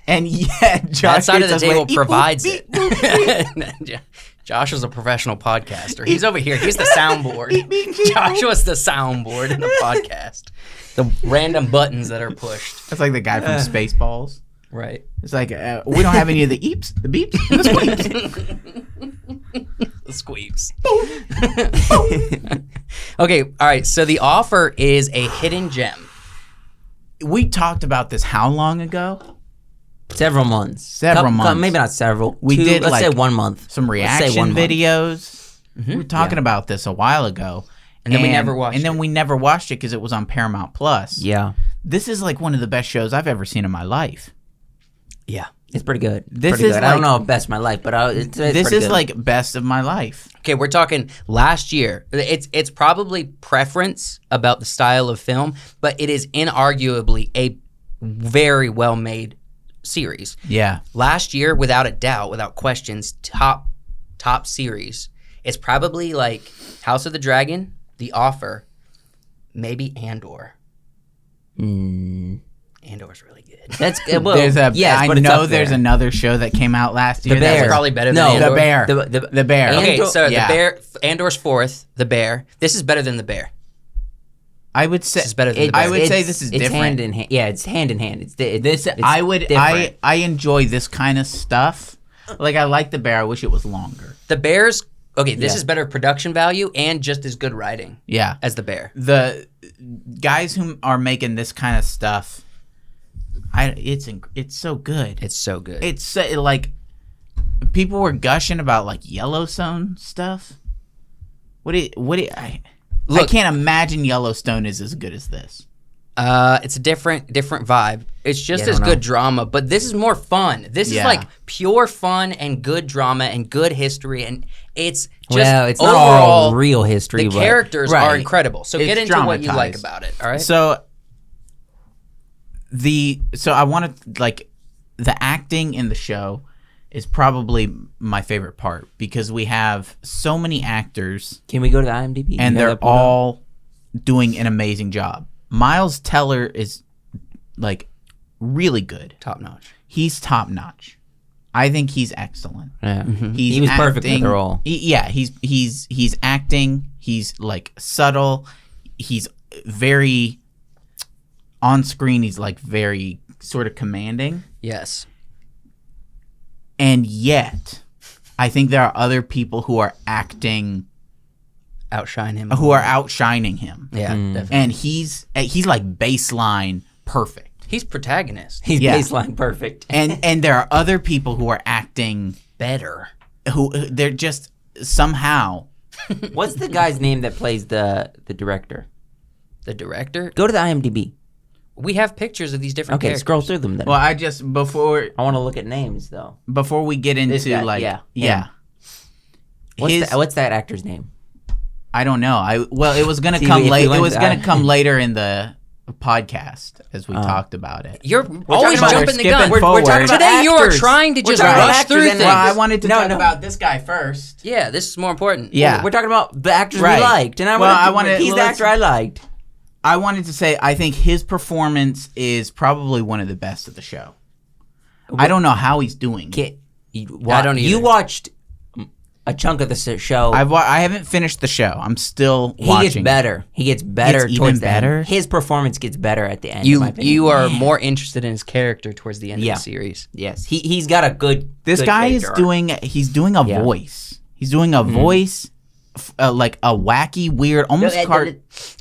Josh that side of the gets us table with, provides beep, it. Josh is a professional podcaster. He's over here. He's the soundboard. Joshua's the soundboard in the podcast. The random buttons that are pushed. That's like the guy from Spaceballs. Right. It's like we don't have any of the eeps, the beeps, and the squeeps. The squeeps. Okay, all right. So The Offer is a hidden gem. We talked about this how long ago? several months. Several months. Maybe not several. We did, let's like, say 1 month. Some Let's say reaction 1 month. videos. We were talking about this a while ago. And then we never watched And then it. we never watched it because it was on Paramount Plus. Yeah. This is like one of the best shows I've ever seen in my life. Yeah. It's pretty good. This Pretty is good. I don't like- know if best of my life, but it's This pretty is good. like best of my life. Okay, we're talking last year. It's probably preference about the style of film, but it is inarguably a very well made series. Yeah. Last year, without a doubt, without questions, top series. It's probably like House of the Dragon, The Offer, maybe Andor. Andor's really good. That's good. Well, There's a. yes, I but it's know up there's there. another show that came out last year. The that Bear. was Probably better than No, Andor. The Bear. The Bear. Okay, Andor- so yeah. The Bear, Andor's fourth, The Bear. This is better than The Bear. I would say This is better than The Bear. I would say this is it's different. hand in hand. Yeah, it's hand in hand. It's I would. different. I enjoy this kind of stuff. Like I like The Bear. I wish it was longer. The Bear's okay. This Yeah. is better production value and just as good writing Yeah. as The Bear. The guys who are making this kind of stuff, it's so good. It's so good. It's so, like people were gushing about like Yellowstone stuff. I Look- can't imagine Yellowstone is as good as this. It's a different vibe. It's just Yeah, I as don't good know. drama, but this is more fun. This is Yeah. like pure fun and good drama and good history, and it's just well, it's overall not all real history. the but characters Right. are incredible. So It's get into what you like dramatized. about it. All right. So I want to like the acting in the show is probably my favorite part because we have so many actors Can we go to the IMDb? and You know they're that pulled up? all doing an amazing job. Miles Teller is like really good. Top notch. He's top notch. I think he's excellent. Yeah. He's He was perfect for acting- the role. He's acting. He's like subtle. He's very on screen. He's like very sort of commanding. Yes. And yet, I think there are other people who are acting, Outshine him. who are outshining him. Yeah, definitely. And he's like baseline perfect. He's protagonist. He's Yeah. baseline perfect. And there are other people who are acting Better. who they're just somehow. What's the guy's name that plays the director? The director. Go to the IMDb. We have pictures of these different Okay, characters. scroll through them then. Well, I just before I want to look at names though. we get into This guy, like yeah. His- What's that actor's name? I don't know. It was gonna See, come if we late. It went was to- gonna come later in the podcast as we talked about it. You're talking always about- jumping the skipping gun. forward. talking about Today you are actors. trying to We're just talking about rush actors through and things. Well, I wanted to No, talk no. about this guy first. Yeah, this is more important. Yeah. We're talking about the actors Right. we liked, and he's the actor I liked. I wanted to say I think his performance is probably one of the best of the show. I don't know how he's doing. I don't either. You watched a chunk of the show. I haven't finished the show. I'm still He watching. gets better. He gets better Gets even towards the end. better? His performance gets better at the end. in my opinion. You are more interested in his character towards the end Yeah. of the series. Yes, he's got a good. This good guy is character arc. doing. He's doing a Yeah. voice. He's doing a voice, like a wacky, weird, almost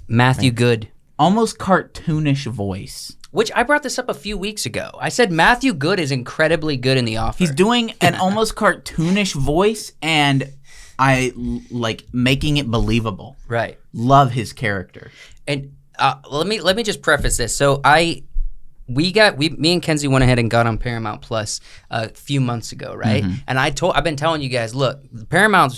Matthew Good. almost cartoonish voice. Which I brought this up a few weeks ago. I said Matthew Good is incredibly good in The Offer. He's doing an almost cartoonish voice, and I like making it believable. right. Love his character. And let me just preface this. So me and Kenzie went ahead and got on Paramount Plus a few months ago, right? Mm-hmm. And I've been telling you guys, look,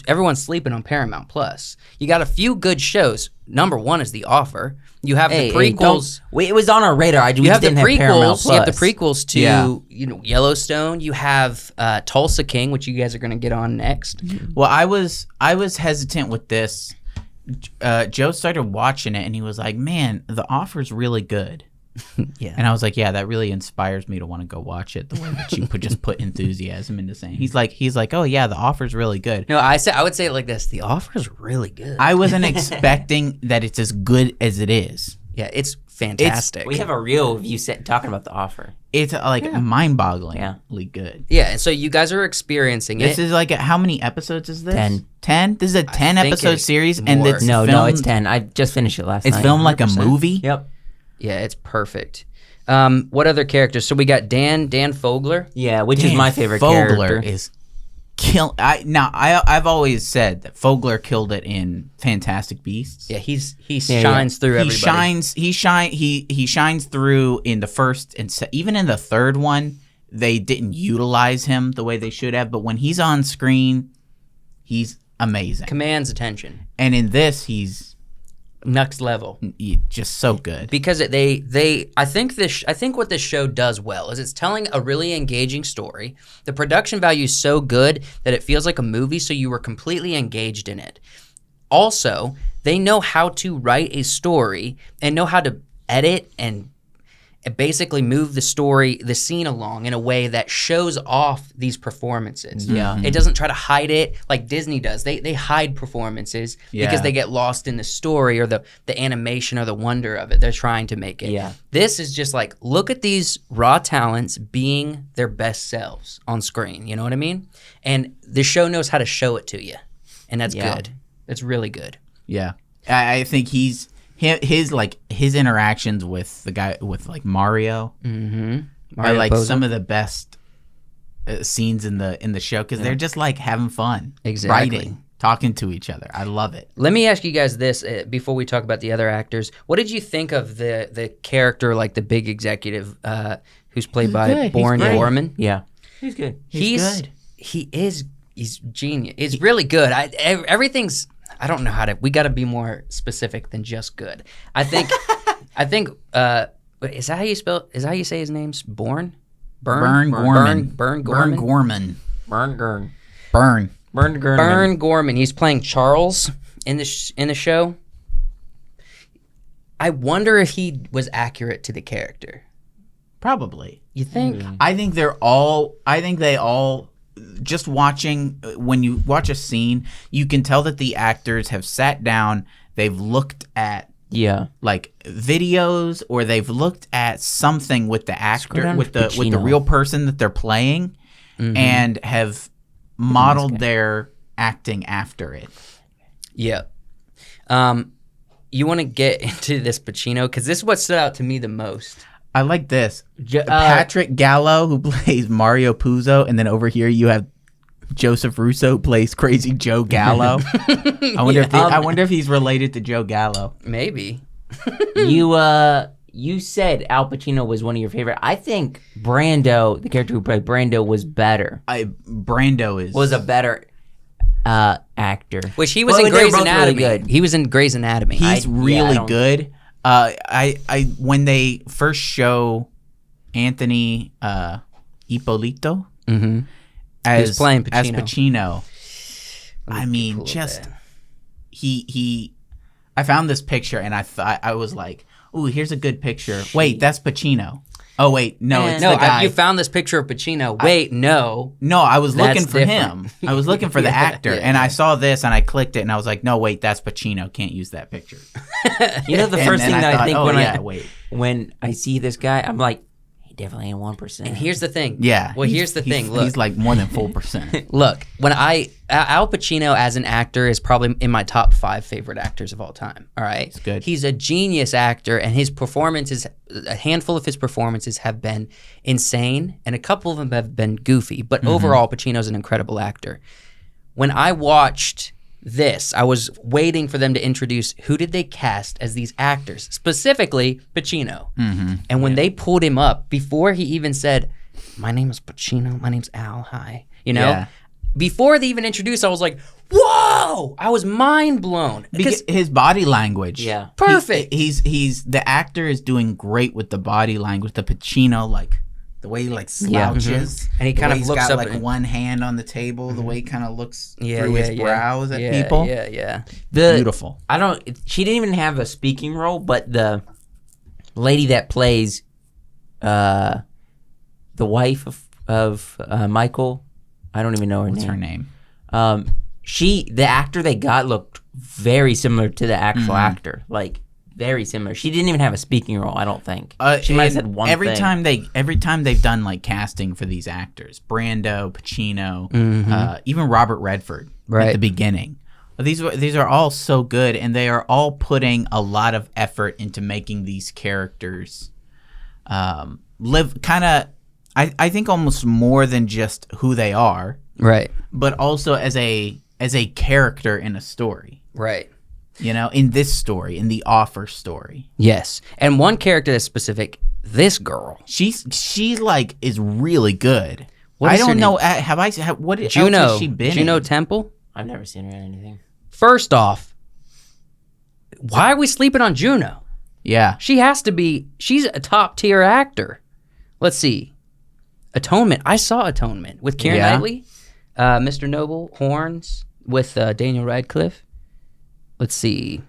everyone's sleeping on Paramount Plus. You got a few good shows. Number one is The Offer. You have the prequels. It was on our radar. You have the prequels. You have the prequels to Yeah. Yellowstone. You have Tulsa King, which you guys are going to get on next. Well, I was hesitant with this Joe started watching it and he was like, "Man, The Offer's really good." Yeah. And I was like, "Yeah, that really inspires me to want to go watch it." The way that you just put enthusiasm into saying. He's like, "Oh yeah, The Offer's really good." No, I would say it like this: The Offer's really good. I wasn't expecting that it's as good as it is. Yeah, it's fantastic. We have a reel of you talking about The Offer. It's like mind-bogglingly good. Yeah, and so you guys are experiencing This it. is like how many episodes is this? 10. 10? This is a 10 think episode it's series, more. and it's No, filmed, it's 10. I just finished it last night. It's filmed like a 100%. movie. Yep. Yeah, it's perfect. What other characters? So we got Dan Fogler. Yeah, which is Dan my favorite Fogler character. is I've always said that Fogler killed it in Fantastic Beasts. Yeah, he shines through everybody. He shines through in the first and even in the third one. They didn't utilize him the way they should have, but when he's on screen, he's amazing. Commands attention. And in this, he's Next level. just so good. Because I think what this show does well is it's telling a really engaging story. The production value is so good that it feels like a movie, so you were completely engaged in it. Also, they know how to write a story and know how to edit and basically move the scene along in a way that shows off these performances. Yeah. It doesn't try to hide it like Disney does. They hide performances because they get lost in the story or the animation or the wonder of it. They're trying to make it. Yeah. This is just like, look at these raw talents being their best selves on screen. You know what I mean? And the show knows how to show it to you. And that's good. It's really good. Yeah, I think his interactions with the guy with like Mario are like Bozo. some of the best scenes in the show because they're just like having fun, Exactly. writing, talking to each other. I love it. Let me ask you guys this before we talk about the other actors. What did you think of the character, like the big executive who's played by good. He's Born great. Gorman? Yeah. He's good. He's good. He's genius. It's really good. Everything's. I don't know how to. We got to be more specific than just good. I think. Is that how you spell? Is that how you say his name's Born? Burn Gorman. Burn Gorman. Burn. Gorman. He's playing Charles in the show. I wonder if he was accurate to the character. Probably. You think? I think they all. Just watching, when you watch a scene, you can tell that the actors have sat down, they've looked at like videos, or they've looked at something with the actor, with the real person that they're playing, and have modeled their acting after it. Yeah. You want to get into this Pacino because this is what stood out to me the most. I like this. Patrick Gallo, who plays Mario Puzo, and then over here you have Joseph Russo, who plays Crazy Joe Gallo. I wonder if he's related to Joe Gallo. Maybe. You said Al Pacino was one of your favorite. I think Brando, the character who played Brando, was better. Brando Was a better actor. Which he was Well, in they're Grey's both really Anatomy. good. He was in Grey's Anatomy. He's I really don't- good. When they first show Anthony Ippolito as playing Pacino. as Pacino, I mean, pull up just that. he. I found this picture and I was like, "Ooh, here's a good picture." Wait, that's Pacino. Oh wait, no, it's No, the guy. you found this picture of Pacino. Wait, no. No, I was That's looking for different. him. I was looking for the actor, and I saw this, and I clicked it, and I was like, "No, wait, that's Pacino. Can't use that picture." You know, the And first then thing that I thought, think wait. when I see this guy, I'm like, he definitely ain't 1%. And here's the thing. Yeah. Well, here's the thing. Look. He's like more than full percent. Look, when Al Pacino as an actor is probably in my top 5 favorite actors of all time. All right, It's good. He's a genius actor, and his performances, a handful of his performances have been insane, and a couple of them have been goofy. But overall, Pacino's an incredible actor. When I watched this, I was waiting for them to introduce who did they cast as these actors, specifically Pacino. And when they pulled him up, before he even said, "My name is Pacino, my name's Al, hi," Yeah. before they even introduced, I was like, whoa! I was mind blown. Because his body language. Yeah. Perfect. He's the actor is doing great with the body language. The Pacino, like The way he like slouches, and he kind of looks got up like and, one hand on the table. The way he kind of looks Yeah, through yeah, his yeah. brows at yeah, people. Yeah. Beautiful. She didn't even have a speaking role, but the lady that plays the wife of Michael, I don't even know her What's name. her name? The actor they got looked very similar to the actual actor, like very similar. She didn't even have a speaking role, I don't think. She might have said one every thing. every time they've done like casting for these actors, Brando, Pacino, even Robert Redford at the beginning. These are all so good, and they are all putting a lot of effort into making these characters live kind of. I think almost more than just who they are, Right. but also as a character in a story. Right. You know, in this story, in the Offer story. Yes. And one character that's specific, this girl. She like is really good. What I is her don't know. name? What else Juno. has she been Juno in? Temple? I've never seen her in anything. First off, why are we sleeping on Juno? Yeah. She has to be, she's a top tier actor. Let's see. Atonement. I saw Atonement with Keira Knightley, Mr. Noble, Horns, with Daniel Radcliffe. Let's see.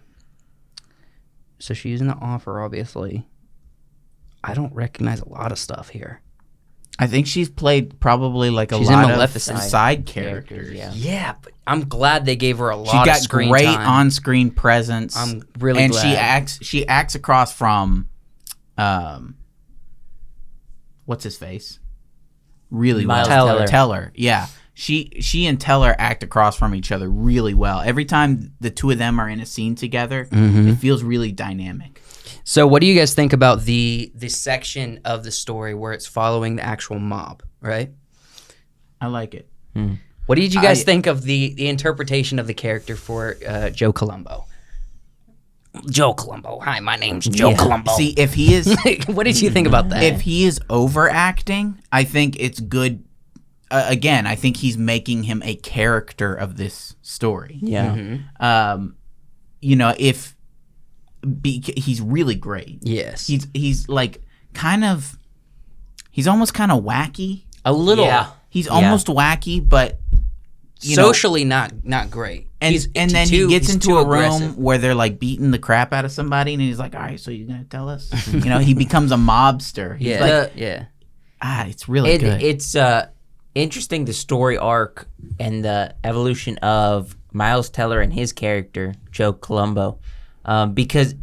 So she's in The Offer, obviously. I don't recognize a lot of stuff here. I think she's played probably like She's a in lot of Maleficent. side characters. Yeah. Yeah, but I'm glad they gave her a She lot got of screen great time. on-screen presence. I'm really and glad. she acts across from what's his face? Really Miles well. Teller. Teller. Yeah. She and Teller act across from each other really well. Every time the two of them are in a scene together, it feels really dynamic. So what do you guys think about the section of the story where it's following the actual mob, right? I like it. What did you guys think of the interpretation of the character for Joe Colombo? Joe Colombo. Hi, my name's Joe Colombo. See, if he is What did you think about that? if he is overacting, I think it's good. Again, I think he's making him a character of this story. Yeah. You know, he's really great. Yes. He's like he's almost kind of wacky. A little. Yeah. He's almost wacky, but Socially not great. And then he gets he's into too a room aggressive. where they're like beating the crap out of somebody, and he's like, "All right, so you're gonna tell us?" You know, he becomes a mobster. He's Yeah. like, it's really good. It's interesting, the story arc and the evolution of Miles Teller and his character, Joe Colombo. Because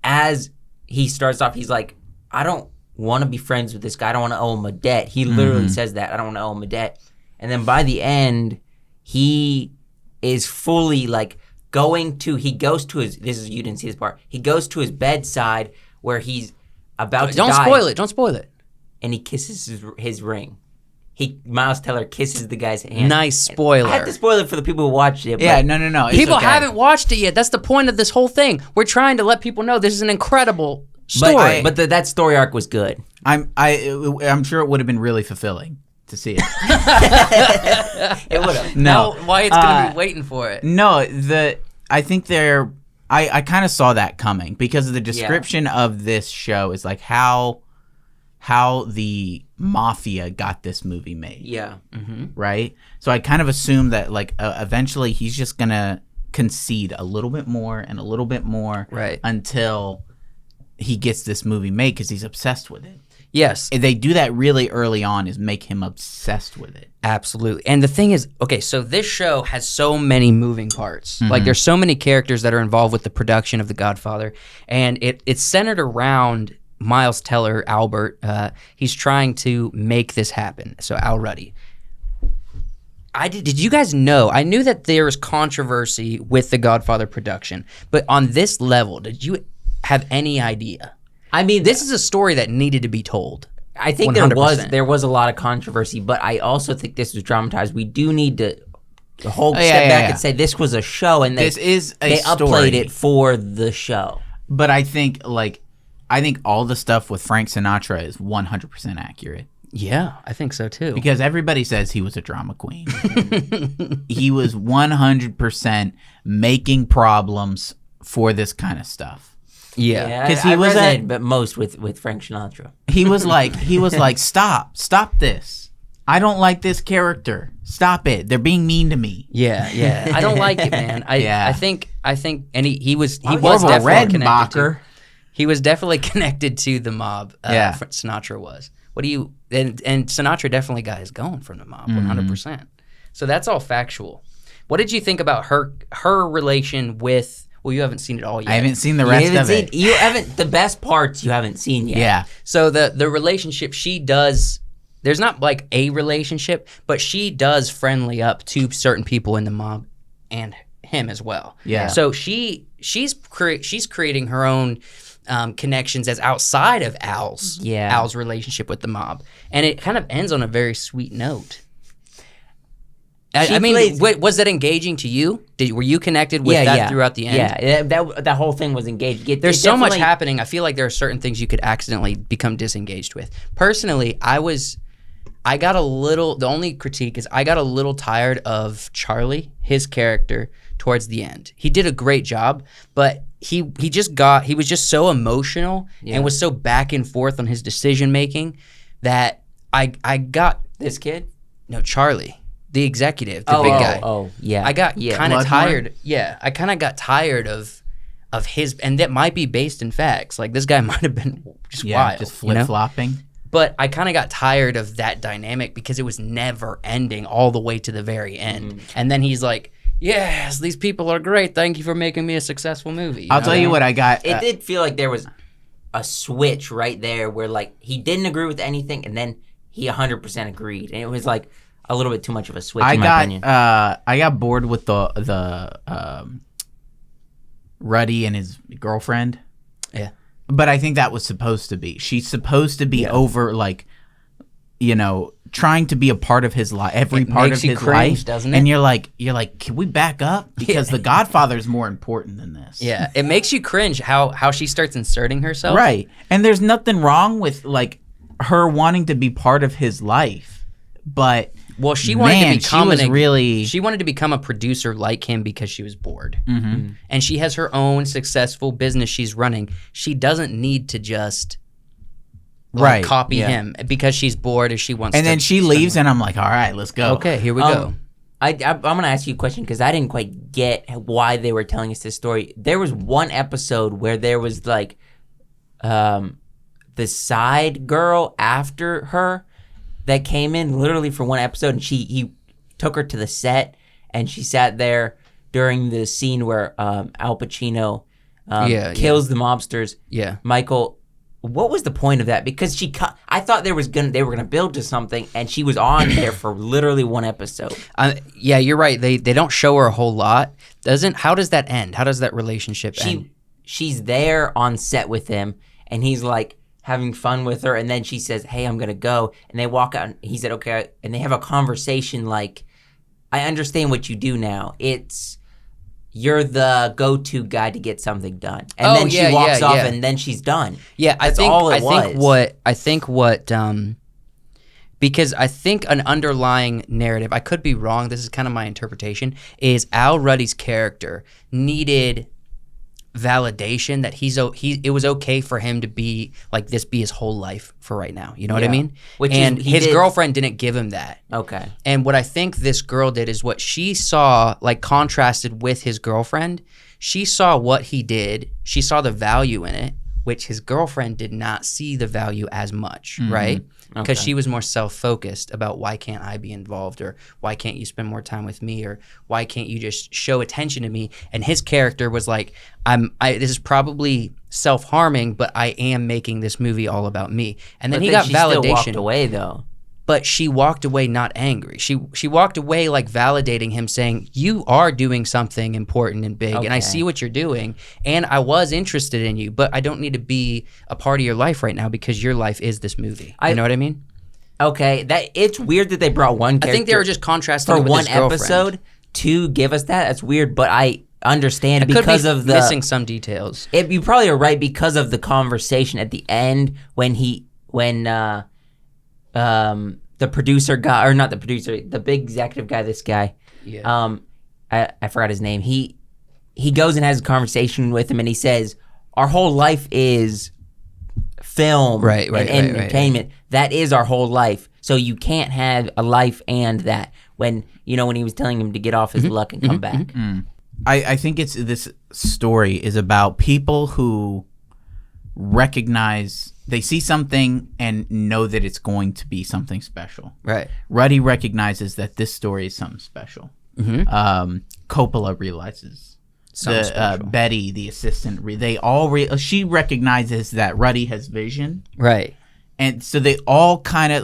as he starts off, he's like, I don't want to be friends with this guy. I don't want to owe him a debt. He literally says that. I don't want to owe him a debt. And then by the end, he is fully like he goes to his, you didn't see this part, he goes to his bedside where he's about to die. Don't spoil it. And he kisses his ring. Miles Teller kisses the guy's hand. Nice spoiler. I had to spoil it for the people who watched it. Yeah, but no. It's People okay. haven't watched it yet. That's the point of this whole thing. We're trying to let people know this is an incredible story. But that story arc was good. I'm sure it would have been really fulfilling to see it. It would have. no, Wyatt's gonna be waiting for it. No, I think I kind of saw that coming because the description of this show is like how the mafia got this movie made. Yeah. Right? So I kind of assumed that like eventually he's just going to concede a little bit more and a little bit more Right. until he gets this movie made because he's obsessed with it. Yes, And they do that really early on is make him obsessed with it. absolutely. And the thing is, okay, so this show has so many moving parts. Like there's so many characters that are involved with the production of The Godfather, and it's centered around Miles Teller, Albert. He's trying to make this happen. So Al Ruddy. Did you guys know? I knew that there was controversy with the Godfather production, but on this level, did you have any idea? I mean, This is a story that needed to be told. I think 100%. there was a lot of controversy, but I also think this was dramatized. We do need to step back and say this was a show, and This is a they story. upplayed it for the show. But I think all the stuff with Frank Sinatra is 100% accurate. Yeah, I think so too. Because everybody says he was a drama queen. He was 100% making problems for this kind of stuff. Yeah. 'Cause I he was resonate, but most with Frank Sinatra. He was like, stop this. I don't like this character. Stop it. They're being mean to me. Yeah. I don't like it, man. I think, and he was Orville definitely connected Redenbacher. he was definitely connected to the mob. Yeah. Sinatra was. And Sinatra definitely got his going from the mob, 100%. So that's all factual. What did you think about her relation with? Well, you haven't seen it all yet. I haven't seen the rest of it. You haven't. The best parts you haven't seen yet. Yeah. So the relationship she does, there's not like a relationship, but she does friendly up to certain people in the mob and him as well. Yeah. So she's creating her own connections as outside of Al's relationship with the mob, and it kind of ends on a very sweet note. I mean, was that engaging to you? Were you connected with that throughout the end? Yeah, that whole thing was engaged. There's so much happening. I feel like there are certain things you could accidentally become disengaged with. Personally, I got a little. The only critique is I got a little tired of Charlie, his character, towards the end. He did a great job, but he was just so emotional and was so back and forth on his decision making that I got this kid. No, Charlie. The executive, the big guy. I got kind of tired. Yeah, I kind of got tired of his, and that might be based in facts. Like this guy might have been just wild, just flip-flopping. But I kind of got tired of that dynamic because it was never ending all the way to the very end. And then he's like, "Yes, these people are great. Thank you for making me a successful movie." I'll tell you what I got. It did feel like there was a switch right there where like he didn't agree with anything, and then he 100% agreed, and it was like a little bit too much of a switch, in my opinion. I got bored with the Ruddy and his girlfriend. Yeah. But I think that was supposed to be. She's supposed to be over, like, trying to be a part of his life, every part of his life, doesn't it? And you're like, can we back up? Because the Godfather is more important than this. Yeah, it makes you cringe how she starts inserting herself. Right. And there's nothing wrong with like her wanting to be part of his life, but well, she wanted to she wanted to become a producer like him because she was bored. And she has her own successful business she's running. She doesn't need to just copy him because she's bored or she wants to. And then she leaves and I'm like, all right, let's go. Okay, here we go. I'm going to ask you a question because I didn't quite get why they were telling us this story. There was one episode where there was like the side girl after her that came in literally for one episode, and he took her to the set, and she sat there during the scene where Al Pacino kills the mobsters. Yeah, Michael, what was the point of that? Because I thought they were gonna build to something, and she was on there for literally one episode. Yeah, you're right. They don't show her a whole lot. How does that end? How does that relationship end? She's there on set with him, and he's like having fun with her, and then she says, "Hey, I'm gonna go," and they walk out, and he said, "Okay," and they have a conversation like, "I understand what you do now. You're the go-to guy to get something done," and then she walks off, and then she's done. Yeah, I think because I think an underlying narrative, I could be wrong, this is kind of my interpretation, is Al Ruddy's character needed validation that it was okay for him to be like this, be his whole life for right now. You know what I mean? His girlfriend didn't give him that. Okay. And what I think this girl did is what she saw, like contrasted with his girlfriend, she saw what he did. She saw the value in it, which his girlfriend did not see the value as much, right? Because she was more self-focused about why can't I be involved, or why can't you spend more time with me, or why can't you just show attention to me? And his character was like, this is probably self-harming, but I am making this movie all about me. And then he got validation. Still walked away though. But she walked away not angry. She walked away like validating him, saying, you are doing something important and big, and I see what you're doing, and I was interested in you, but I don't need to be a part of your life right now because your life is this movie. You know what I mean? Okay, it's weird that they brought one character. I think they were just contrasting for it with one his girlfriend. episode to give us that. That's weird, but I understand because of the missing some details. You probably are right because of the conversation at the end when the producer guy, or not the producer, the big executive guy, this guy, I forgot his name. He goes and has a conversation with him, and he says, our whole life is film and entertainment. That is our whole life. So you can't have a life and that. When he was telling him to get off his luck and come back. I think it's this story is about people who recognize they see something and know that it's going to be something special. Right. Ruddy recognizes that this story is something special. Coppola realizes. Betty, the assistant, she recognizes that Ruddy has vision. Right. And so they all kind of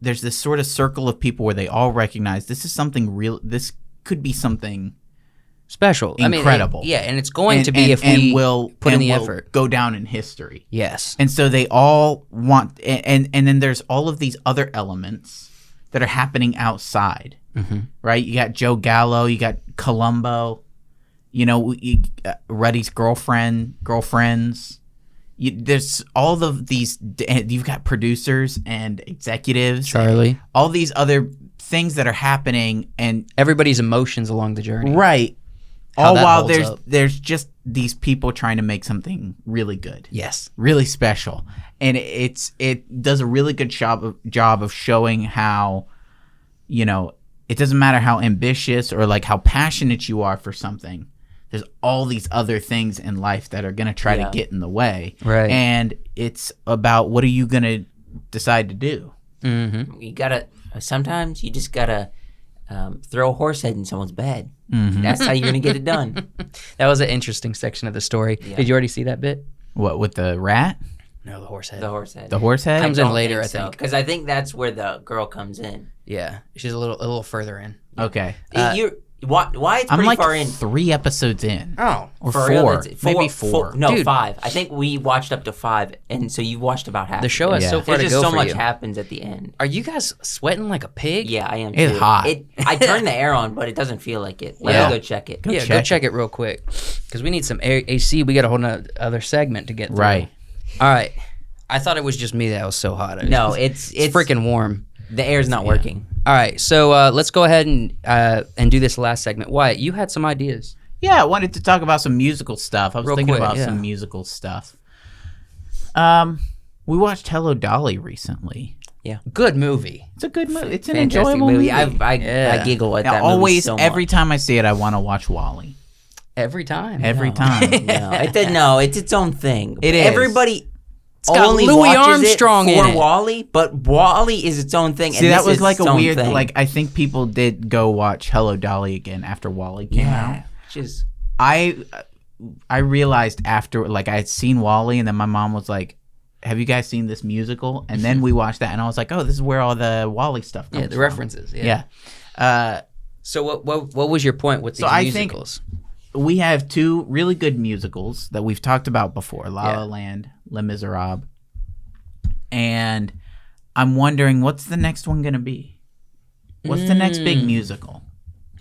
there's this sort of circle of people where they all recognize this is something real. This could be something special, incredible. And it's going to be if we put in the effort. Go down in history. Yes. And so they all want, and then there's all of these other elements that are happening outside, right? You got Joe Gallo, you got Columbo, Ruddy's girlfriends. There's all of these. You've got producers and executives, Charlie, all these other things that are happening, and everybody's emotions along the journey, right? How all while holds up. there's just these people trying to make something really good, yes, really special, and it does a really good job of showing how, it doesn't matter how ambitious or like how passionate you are for something. There's all these other things in life that are going to try to get in the way. Right. And it's about what are you going to decide to do? You got to, sometimes you just got to throw a horse head in someone's bed. That's how you're going to get it done. That was an interesting section of the story. Yeah. Did you already see that bit? What, with the rat? No, the horse head. The horse head. The horse head? Comes in later, I think. Because I think that's where the girl comes in. Yeah. She's a little further in. Okay. Why it's I'm pretty like far in. 3 episodes in. Oh. Or for 4. real, Maybe 4. No, Dude. 5. I think we watched up to 5, and so you watched about half. The show has so far There's to just go so for much you. happens at the end. Are you guys sweating like a pig? Yeah, I am. It's too. hot. I turned the air on, but it doesn't feel like it. Let's go check it. Go check it real quick. Because we need some AC. We got a whole other segment to get through. Right. All right. I thought it was just me that was so hot. No, it's freaking warm. The air's not working. All right, so let's go ahead and do this last segment. Wyatt, you had some ideas. Yeah, I wanted to talk about some musical stuff. I was thinking about some musical stuff. We watched Hello Dolly recently. Yeah, good movie. It's a good movie. It's an fantastic enjoyable movie. I giggle at that movie always, so much. every time I see it, I want to watch Wall-E. Every time. Every time. It's its own thing. It is. Everybody. It's got only Louis watches Armstrong it for in it. Wall-E, but Wall-E is its own thing. See, and that was like its a own weird. thing. Like, I think people did go watch Hello Dolly again after Wall-E came out. Just I realized after, like, I had seen Wall-E, and then my mom was like, "Have you guys seen this musical?" And then we watched that, and I was like, "Oh, this is where all the Wall-E stuff comes Yeah, the from." references. Yeah. So what was your point with these musicals? We have 2 really good musicals that we've talked about before: La La Land, Les Miserables. And I'm wondering, what's the next one going to be? What's the next big musical?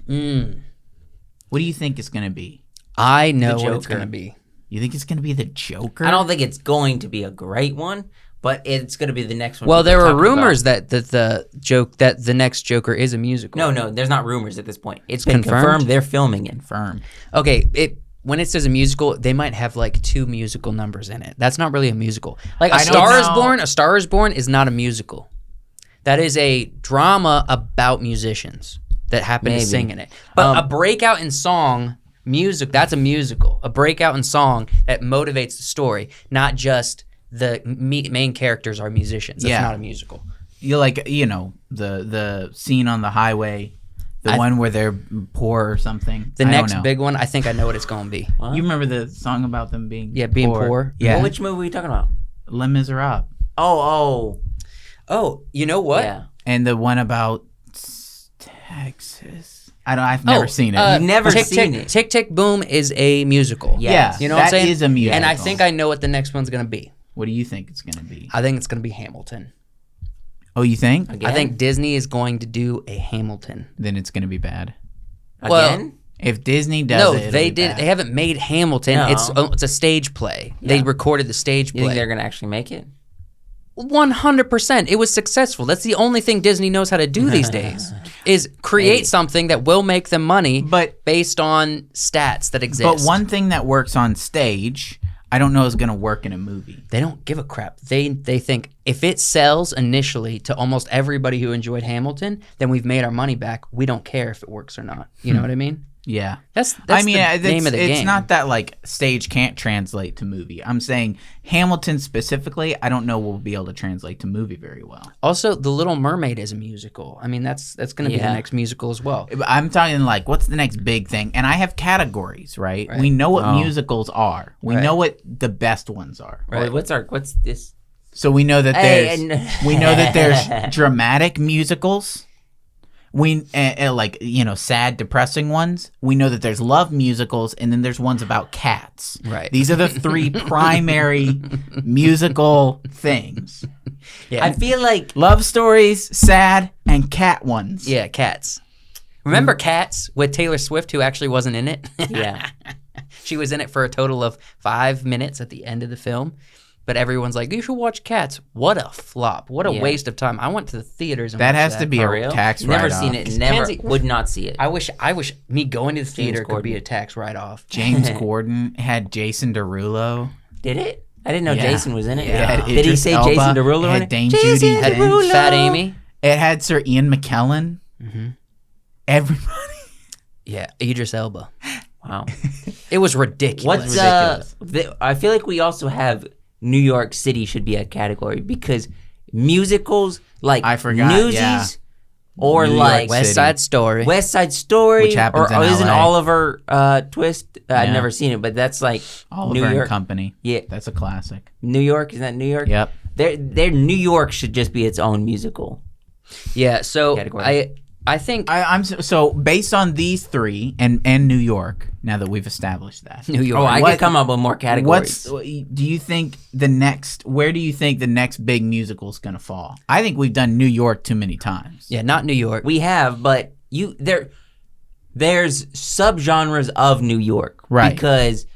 What do you think it's going to be? I know what it's going to be. You think it's going to be The Joker? I don't think it's going to be a great one, but it's going to be the next one. Well, there were rumors that the next Joker is a musical. No, there's not rumors at this point. It's been confirmed. They're filming it. Confirmed. Okay, when it says a musical, they might have like 2 musical numbers in it. That's not really a musical. Like A Star is Born is not a musical. That is a drama about musicians that happen to sing in it. But a breakout in song, music, that's a musical. A breakout in song that motivates the story, not just the main characters are musicians. That's not a musical. You like, the scene on the highway. The one where they're poor or something. The next big one, I think I know what it's going to be. What? You remember the song about them being poor? Yeah. Well, which movie are you talking about? Les Miserables. Oh, you know what? Yeah. And the one about Texas. I've never seen it. You've never seen it. Tick, Tick, Boom is a musical. Yes. You know what I'm saying? That is a musical. And I think I know what the next one's going to be. What do you think it's going to be? I think it's going to be Hamilton. Oh, you think? Again? I think Disney is going to do a Hamilton. Then it's going to Again? to be bad. If Disney does it, they did. They haven't made Hamilton. No. It's a stage play. Yeah. They recorded the stage play. You think they're going to actually make it? 100%. It was successful. That's the only thing Disney knows how to do these days is create something that will make them money, but based on stats that exist. But one thing that works on stage, I don't know is going to work in a movie. They don't give a crap. They think if it sells initially to almost everybody who enjoyed Hamilton, then we've made our money back. We don't care if it works or not. You know what I mean? Yeah. That's the name of the game. It's not that like stage can't translate to movie. I'm saying Hamilton specifically, I don't know will be able to translate to movie very well. Also, The Little Mermaid is a musical. I mean, that's going to be the next musical as well. I'm talking like, what's the next big thing? And I have categories, right? We know what musicals are. We know what the best ones are. Right. What's this? So we know that there's dramatic musicals. We like, you know, sad, depressing ones. We know that there's love musicals, and then there's ones about cats. Right. These are the three primary musical things. Yeah. I feel like Love stories, sad, and cat ones. Yeah, Cats. Remember Cats with Taylor Swift, who actually wasn't in it? yeah. She was in it for a total of 5 minutes at the end of the film. But everyone's like, you should watch Cats. What a flop. What a waste of time. I went to the theaters and That watched has to be For a real? tax Never write-off. seen it. Never Kenzie- would not see it. I wish me going to the theater could be Corden. a tax write-off. James Corden had Jason Derulo. Did it? I didn't know Yeah. Jason was in it. It had Did he Idris say Elba, Jason Derulo it in had it? Dame Jason Judi Dench. Derulo. Fat Amy. It had Sir Ian McKellen. Everybody. Yeah, Idris Elba. Wow. It was ridiculous. What's I feel like we also have New York City should be a category because musicals like I forgot, Newsies yeah. or New York like City. West Side Story. West Side Story, Which happens or in isn't LA. Oliver Twist? I've Yeah. never seen it, but that's like Oliver New and York. Company. Yeah, That's a classic. New York. Is that New York? Yep. Their New York should just be its own musical. Yeah, so Category. I think I'm so based on these three and New York. Now that we've established that, New York. Oh, I What- could come up with more categories. do you think where do you think the next big musical is going to fall? I think we've done New York too many times. yeah, not New York. We have, but there's subgenres of New York, Right. Because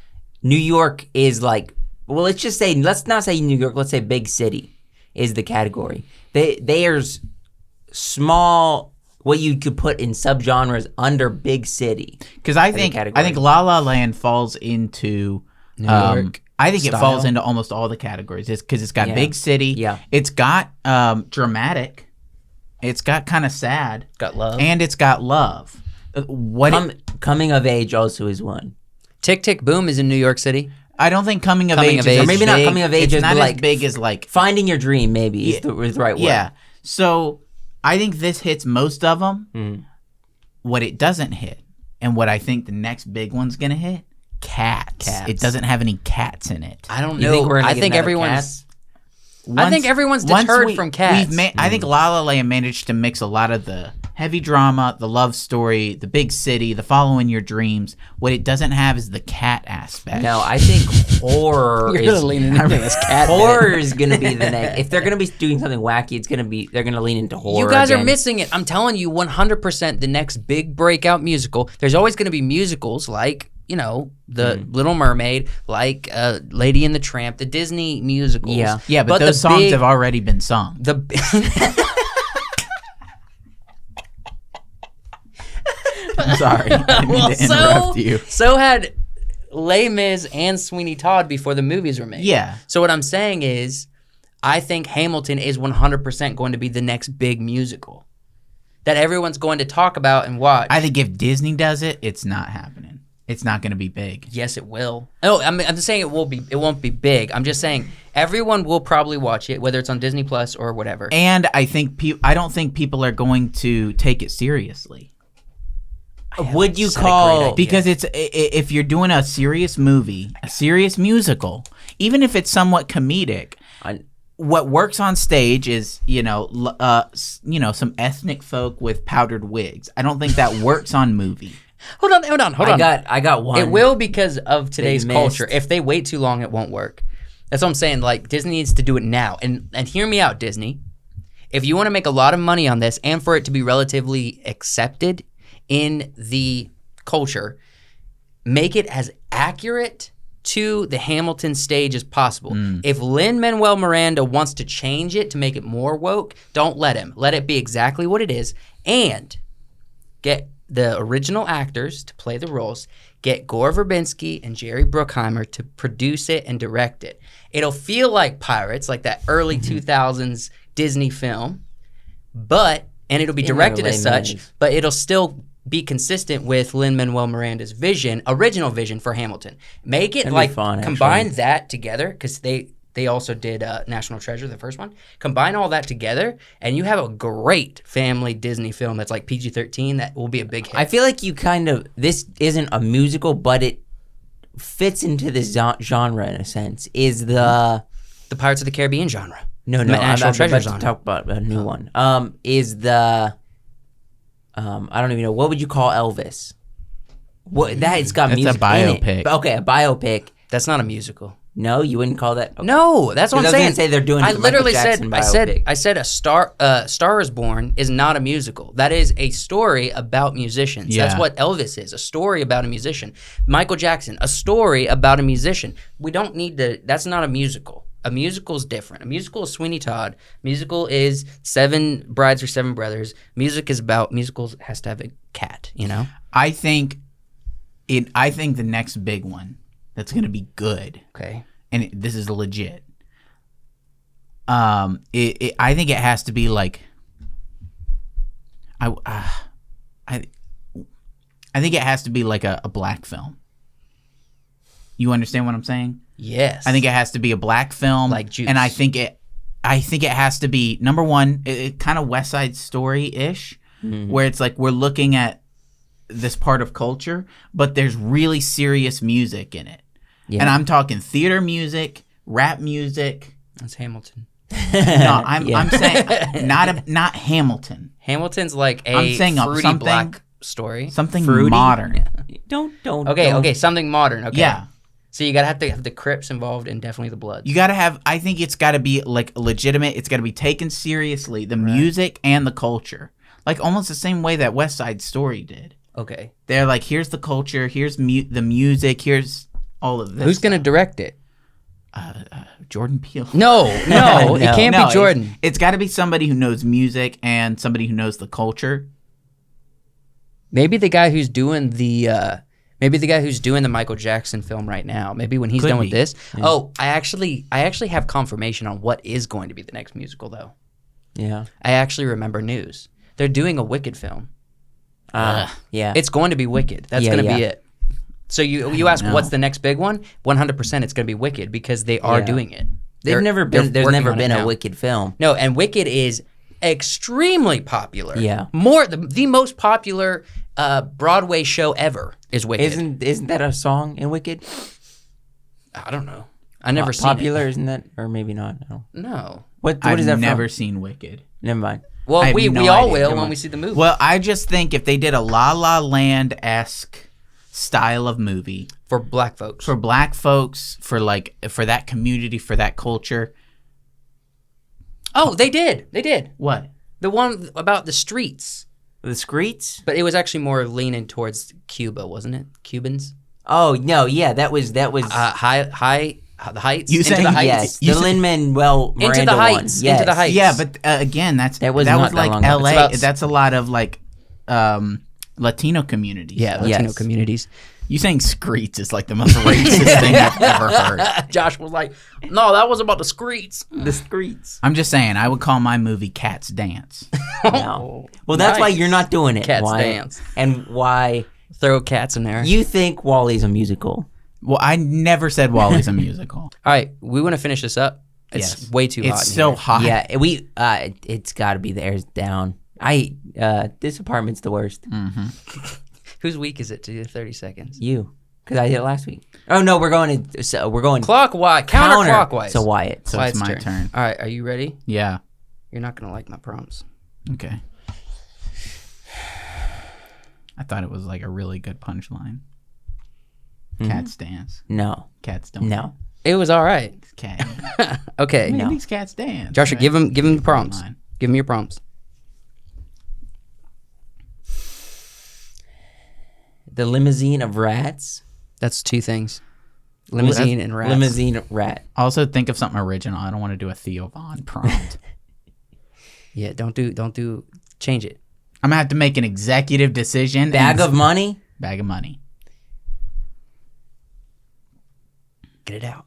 New York is like, well, let's not say New York. Let's say big city is the category. There's small what you could put in subgenres under big city. Because I think category. La La Land falls into New York I think it style. falls into almost all the categories. It's because it's got Yeah. big city. Yeah. It's got dramatic. It's got kind of sad, Got love. and it's got love. Coming of age also is one. Tick Tick Boom is in New York City. I don't think coming of Coming age of is age. as Maybe not big. coming of age It's as not as like- big as like Finding your dream maybe is the right word. yeah. So I think this hits most of them. Mm. What it doesn't hit, and what I think the next big one's gonna hit, cats. It doesn't have any cats in it. I don't You know. think we're gonna I get think another everyone's. Cats? I think everyone's once deterred from cats. I think La La Land managed to mix a lot of the heavy drama, the love story, the big city, the following your dreams. What it doesn't have is the cat aspect. No, I think horror You're is really leaning into this cat. horror is gonna be the next. If they're gonna be doing something wacky, they're gonna lean into horror. You guys are again. missing it. I'm telling you 100% the next big breakout musical. There's always going to be musicals like, you know, The Little Mermaid, like Lady and the Tramp, the Disney musicals. Yeah, but those the songs big- have already been sung. The I'm sorry. I didn't mean to interrupt you. so had Les Mis and Sweeney Todd before the movies were made. Yeah. So what I'm saying is, I think Hamilton is 100% going to be the next big musical that everyone's going to talk about and watch. I think if Disney does it, it's not happening. It's not going to be big. Yes, it will. Oh, I'm just saying it won't be big. I'm just saying everyone will probably watch it, whether it's on Disney Plus or whatever. And I think I don't think people are going to take it seriously. Would you That's a great call idea. Because if you're doing a serious movie, a serious musical, even if it's somewhat comedic, what works on stage is some ethnic folk with powdered wigs. I don't think that works on movie. Hold on. I got one. It will because of today's missed. culture. If they wait too long, it won't work. That's what I'm saying. Like, Disney needs to do it now. And hear me out, Disney. If you want to make a lot of money on this and for it to be relatively accepted in the culture, make it as accurate to the Hamilton stage as possible. If Lin-Manuel Miranda wants to change it to make it more woke, don't let him. Let it be exactly what it is. And get the original actors to play the roles, get Gore Verbinski and Jerry Bruckheimer to produce it and direct it. It'll feel like Pirates, like that early 2000s Disney film, and it'll be directed as such, but it'll still be consistent with Lin-Manuel Miranda's original vision for Hamilton. Make it combine that together, because they also did National Treasure, the first one. Combine all that together, and you have a great family Disney film that's like PG-13 that will be a big hit. I feel like this isn't a musical, but it fits into this genre in a sense. Is the Pirates of the Caribbean genre? No, National Treasure about genre. to talk about a new one. Is the I don't even know, what would you call Elvis? What that it's got music a biopic. in it. Okay, a biopic. That's not a musical. No, you wouldn't call that. Okay. No, that's what I'm saying. I was gonna say they're doing. I literally Michael said, Jackson I said a Star is Born is not a musical. That is a story about musicians. Yeah. That's what Elvis is, a story about a musician. Michael Jackson, a story about a musician. We don't need to. That's not a musical. A musical is different. A musical is Sweeney Todd. Musical is Seven Brides or Seven Brothers. Musicals has to have a cat. You know. I think the next big one that's going to be good. Okay. And this is legit. I think it has to be like. I think it has to be like a black film. You understand what I'm saying? Yes. I think it has to be a black film, like Juice. And I think it has to be number one. It kind of West Side Story-ish, where it's like we're looking at this part of culture, but there's really serious music in it. Yeah. And I'm talking theater music, rap music. That's Hamilton. No, I'm saying not Hamilton. Hamilton's like I'm saying fruity something, black story. Something Fruity? modern. Yeah. Don't. Okay, something modern. Okay. Yeah. So you gotta have the Crips involved and definitely the Bloods. You gotta have. I think it's gotta be like legitimate. It's gotta be taken seriously. The music and the culture, like almost the same way that West Side Story did. Okay. They're like, here's the culture, here's the music, here's all of this. Who's gonna direct it? Jordan Peele. No, it can't be Jordan. It's got to be somebody who knows music and somebody who knows the culture. Maybe the guy who's doing the Michael Jackson film right now. Maybe when he's done with this. Yeah. Oh, I actually have confirmation on what is going to be the next musical though. Yeah. I actually remember news. They're doing a Wicked film. Yeah. It's going to be Wicked. That's going to be it. So you ask what's the next big one? 100% it's going to be Wicked because they are doing it. There's never been a Wicked film. No, and Wicked is extremely popular. Yeah. The most popular Broadway show ever is Wicked. Isn't that a song in Wicked? I don't know. I never seen popular, it. isn't that? Or maybe not. No. What is that I've never from? seen Wicked. Never mind. Well, we all will when we see the movie. Well, I just think if they did a La La Land-esque style of movie for black folks, for that community, for that culture. Oh, they did. What? The one about the streets. The streets? But it was actually more leaning towards Cuba, wasn't it? Cubans. Oh no, yeah, that was the Heights. You Into the Heights. Yes, the Lin-Manuel Miranda Into the Heights. one. Yes. Into the Heights. Yeah, but again, that was like LA. That's a lot of like Latino communities. Yeah, Latino communities. You saying screets is like the most racist thing I've ever heard. Josh was like, "No, that was about the screets." The streets. I'm just saying, I would call my movie Cats Dance. No. Well, that's why you're not doing it. Cats Dance. And why throw cats in there? You think Wally's a musical? Well, I never said Wally's a musical. All right, we want to finish this up. It's way too hot. It's so hot. Yeah, it's got to be the air's down. This apartment's the worst. Mm-hmm. Whose week is it to do 30 seconds? You, because I did it last week. Oh no, we're going clockwise, counterclockwise. So Wyatt. So it's my turn. All right, are you ready? Yeah. You're not gonna like my prompts. Okay. I thought it was like a really good punchline. Cats dance. No. Cats don't. No. It was all right. Cat. Okay. No. These cats dance. Joshua, right? give him the prompts. Give him your prompts. The limousine of rats. That's two things. Limousine and rats. Limousine rat. Also, think of something original. I don't want to do a Theo Von prompt. Yeah, don't do. Change it. I'm gonna have to make an executive decision. Bag of money? Bag of money. Get it out.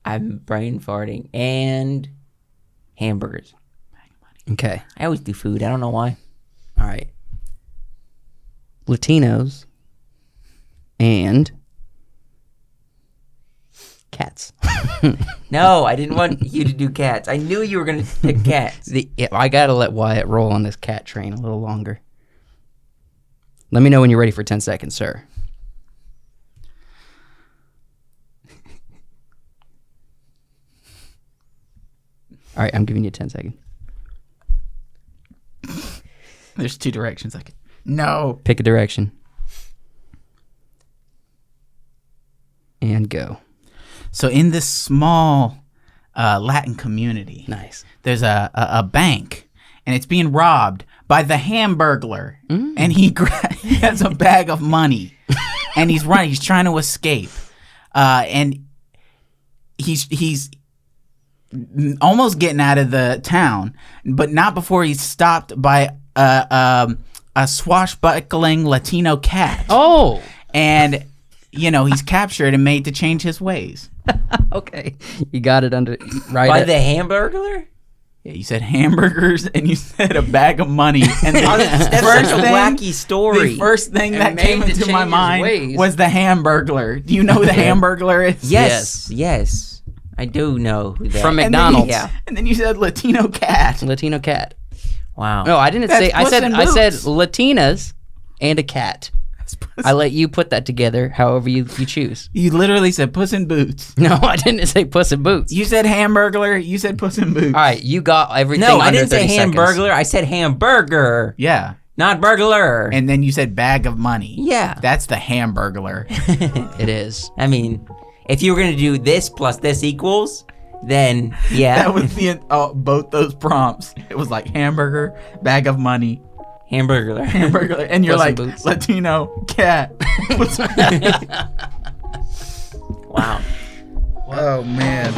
I'm brain farting. And hamburgers. Okay. I always do food. I don't know why. All right. Latinos and cats. No, I didn't want you to do cats. I knew you were going to pick cats. I gotta let Wyatt roll on this cat train a little longer. Let me know when you're ready for 10 seconds, sir. All right, I'm giving you 10 seconds. There's 2 directions I could. No. Pick a direction. And go. So in this small Latin community, Nice. there's a bank, and it's being robbed by the Hamburglar, and he has a bag of money, and he's running. He's trying to escape, and he's almost getting out of the town, but not before he's stopped by a swashbuckling Latino cat. Oh! And, he's captured and made to change his ways. Okay. You got it under right By at- the Hamburglar? Yeah, you said hamburgers and you said a bag of money. And That's such a wacky story. The first thing And that made came to into change my his mind ways. was the Hamburglar. Do you know who the Hamburglar is? Yes. I do know who that. From And then McDonald's. Yeah. And then you said Latino cat. Latino cat. Wow. No, I didn't That's say. I Puss said in I said Boots. Latinas and a cat. I let you put that together however you choose. You literally said Puss in Boots. No, I didn't say Puss in Boots. You said Hamburglar. You said Puss in Boots. All right, you got everything. No, I under didn't say 30 seconds. Hamburglar. I said hamburger, Yeah. not burglar. And then you said bag of money. Yeah. That's the Hamburglar. It is. I mean, if you were going to do this plus this equals, then yeah. That was both those prompts. It was like hamburger, bag of money, Hamburglar. Hamburglar, and you're Puss in like Boots. Latino cat. Wow. Oh man.